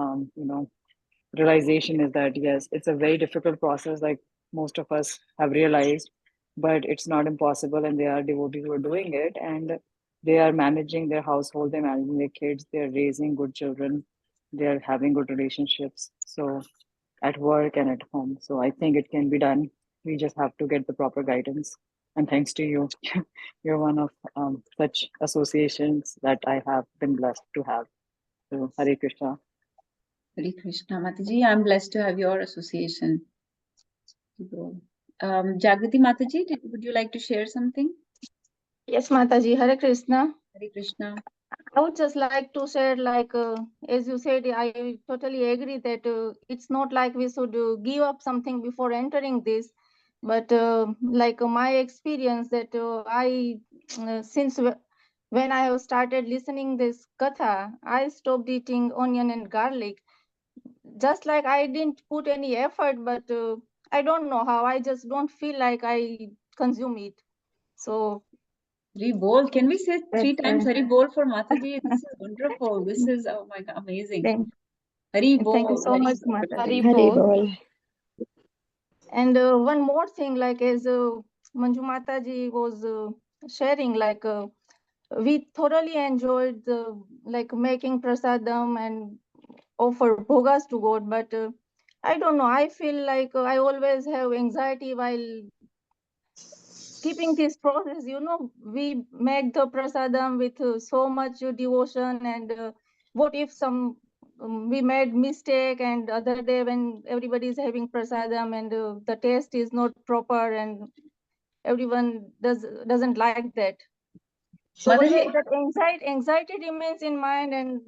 realization, is that yes, it's a very difficult process, like most of us have realized, but it's not impossible, and there are devotees who are doing it, and they are managing their household, they're managing their kids, they're raising good children, they're having good relationships, so at work and at home. So I think it can be done. We just have to get the proper guidance, and thanks to you. You're one of such associations that I have been blessed to have. So Hare Krishna. Hare Krishna Mataji, I'm blessed to have your association. Jagrati Mataji, would you like to share something? Yes, Mataji, Hare Krishna. Hare Krishna. I would just like to share, as you said, I totally agree that it's not like we should give up something before entering this. But my experience that since when I have started listening this katha, I stopped eating onion and garlic. Just like I didn't put any effort, but I don't know how. I just don't feel like I consume it. So Hari Bol. Can we say 3 times Hari Bol for Mataji? This is wonderful. This is, oh my God, amazing. Hari Bol. Thank you so much, Hari Mataji. Bol. And one more thing, as Manju Mataji was sharing, we thoroughly enjoyed making prasadam and offer bhogas to God. But I don't know, I feel like I always have anxiety while keeping this process. We make the prasadam with so much devotion, and what if we made mistake, and other day when everybody is having prasadam and the taste is not proper, and everyone doesn't like that. So that anxiety remains in mind, and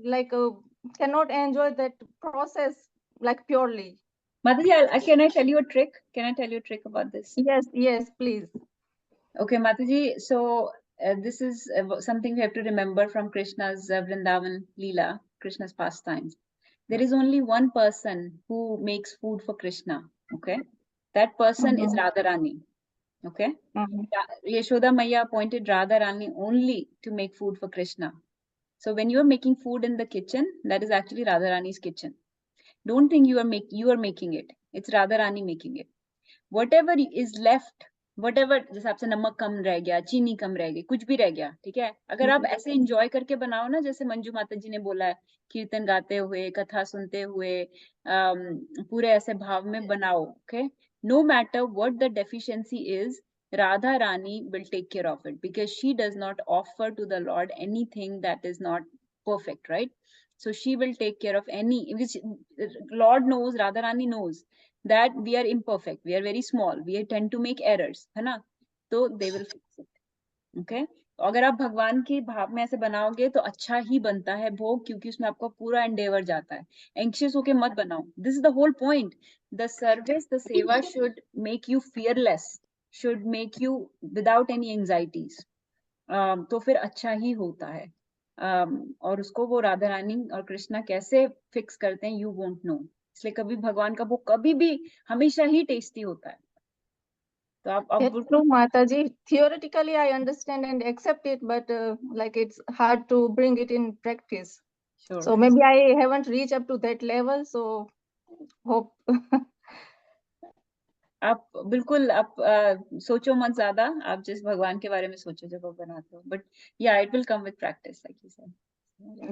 cannot enjoy that process purely. Mataji, can I tell you a trick? Can I tell you a trick about this? Yes, please. Okay, Mataji. So this is something we have to remember from Krishna's Vrindavan Leela, Krishna's pastimes. There is only one person who makes food for Krishna. Okay, that person is Radharani. Okay, Yashoda Maya appointed Radharani only to make food for Krishna. So when you are making food in the kitchen, that is actually Radharani's kitchen. Don't think you are making it. It's Radharani making it. Whatever is left, whatever, जैसे आपसे नमक कम रह गया, चीनी कम रह गई, कुछ भी रह गया, ठीक है, अगर आप ऐसे एंजॉय करके बनाओ ना, जैसे मंजू माता जी ने बोला है, कीर्तन गाते हुए, कथा सुनते हुए, पूरे ऐसे भाव में बनाओ. Okay, no matter what the deficiency is, Radha Rani will take care of it, because she does not offer to the Lord anything that is not perfect, right? So she will take care of any, which Lord knows, Radha Rani knows that we are imperfect, we are very small, we tend to make errors, है ना? तो they will fix it. Okay? अगर आप भगवान के भाव में ऐसे बनाओगे तो अच्छा ही बनता है भोग, क्योंकि उसमें आपका पूरा एंडेवर जाता है. एंक्शियस होके मत बनाओ. This is the whole point. The service, the seva should make you fearless, should make you without any anxieties. तो फिर अच्छा ही होता है. और उसको वो राधा रानी और कृष्णा कैसे फिक्स करते हैं, यू वोंट नो. इसलिए कभी भगवान का भोग कभी भी हमेशा ही टेस्टी होता है. तो आप That's true, Mataji. Theoretically, I understand and accept it, but like it's hard to bring it in practice. Sure. So maybe I haven't reached up to that level. So hope. आप बिल्कुल आप सोचो मत ज्यादा, आप जिस भगवान के बारे में सोचो जब आप बनाते हो. बट या it will come with practice, like you said.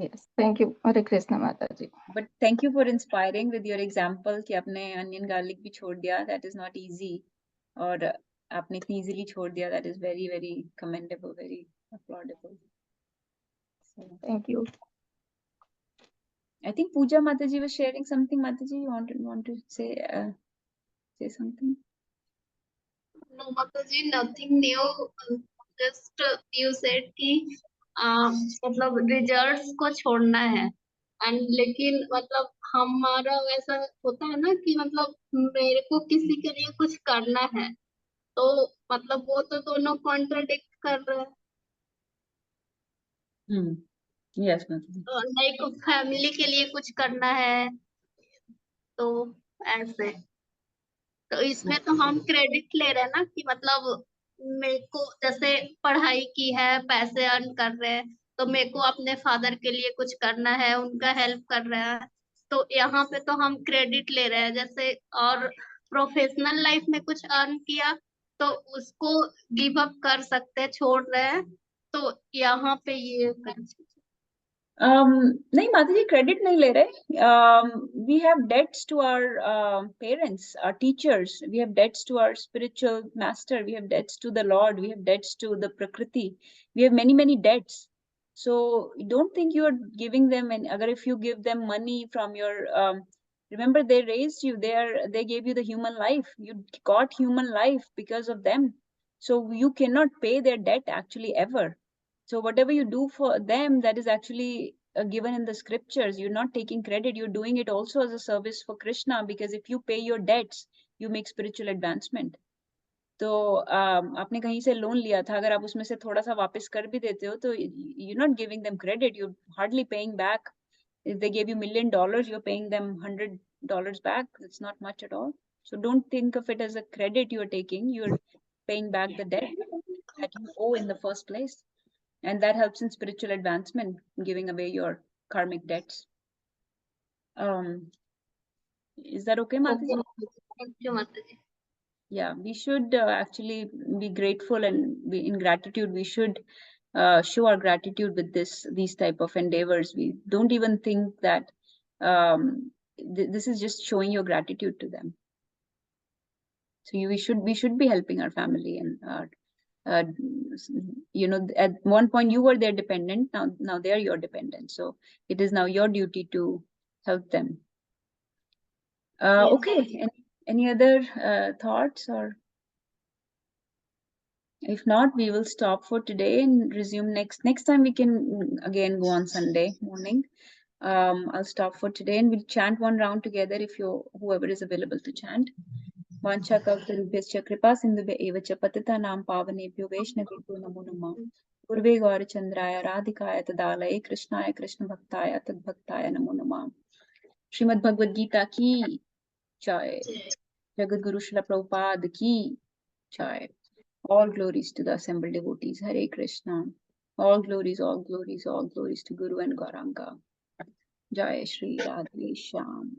Yes, thank you, Hare Krishna, Mataji. But thank you for inspiring with your example कि आपने अनियन गार्लिक भी छोड़ दिया. That is not easy. और आपने इतनी इजीली छोड़ दिया. That is very very commendable, very applaudable. Thank you. I think Pooja Mataji was sharing something. Mataji, you want to say something? No, Mataji, nothing new. Just you said कि मतलब results को छोड़ना है. And लेकिन मतलब हमारा वैसा होता है ना कि मतलब मेरे को किसी के लिए कुछ करना है, तो मतलब वो तो दोनों कॉन्ट्राडिक्ट कर रहे हैं. Yes, Mataji. लाइक फैमिली के लिए कुछ करना है, तो ऐसे. तो इसमें तो हम क्रेडिट ले रहे हैं ना कि मतलब मेरे को जैसे पढ़ाई की है, पैसे अर्न कर रहे हैं, तो मेरे को अपने फादर के लिए कुछ करना है, उनका हेल्प कर रहे हैं. तो यहाँ पे तो हम क्रेडिट ले रहे हैं जैसे. और प्रोफेशनल लाइफ में कुछ अर्न किया तो उसको गिव अप कर सकते हैं, छोड़ रहे हैं. तो यहाँ पे ये नहीं माताजी, क्रेडिट नहीं ले रहे. We have debts to our parents, our teachers. We have debts to our spiritual master. We have debts to the Lord. We have debts to the Prakriti. We have many debts. So don't think you are giving them. And agar if you give them money from your, remember they raised you. They gave you the human life. You got human life because of them. So you cannot pay their debt actually ever. So whatever you do for them, that is actually given in the scriptures. You're not taking credit. You're doing it also as a service for Krishna, because if you pay your debts, you make spiritual advancement. तो आपने कहीं से loan लिया था, अगर आप उसमें से थोड़ा सा वापस कर भी देते हो, तो you're not giving them credit. You're hardly paying back. If they gave you $1 million, you're paying them $100 back. It's not much at all. So don't think of it as a credit you're taking. You're paying back the debt that you owe in the first place. And that helps in spiritual advancement, giving away your karmic debts. Is that okay, Mataji? Thank you, Mataji. Yeah, we should actually be grateful and be in gratitude. We should show our gratitude with these type of endeavors. We don't even think that this is just showing your gratitude to them. So we should be helping our family and you know, at one point you were their dependent. Now they are your dependent. So it is now your duty to help them. Okay. Any other thoughts? Or if not, we will stop for today and resume next time. We can again go on Sunday morning. I'll stop for today and we'll chant one round together if whoever is available to chant. वाञ्छाकल्पतरुभ्यश्च कृपा सिन्धुभ्य एव च पतितानां पावनेभ्यो वैष्णवेभ्यो नमो नमः. Purve Gaurachandraya Radhikaya Tadalaya Krishnaya Krishna Bhaktaya Tadbhaktaya Namo Namah. Srimad Bhagavad Gita ki jai. Jagat Guru Srila Prabhupada ki jai. All glories to the assembled devotees. Hare Krishna. All glories, all glories, all glories to Guru and Gauranga. Jai Shri Radhe Shyam.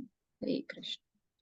Hare Krishna.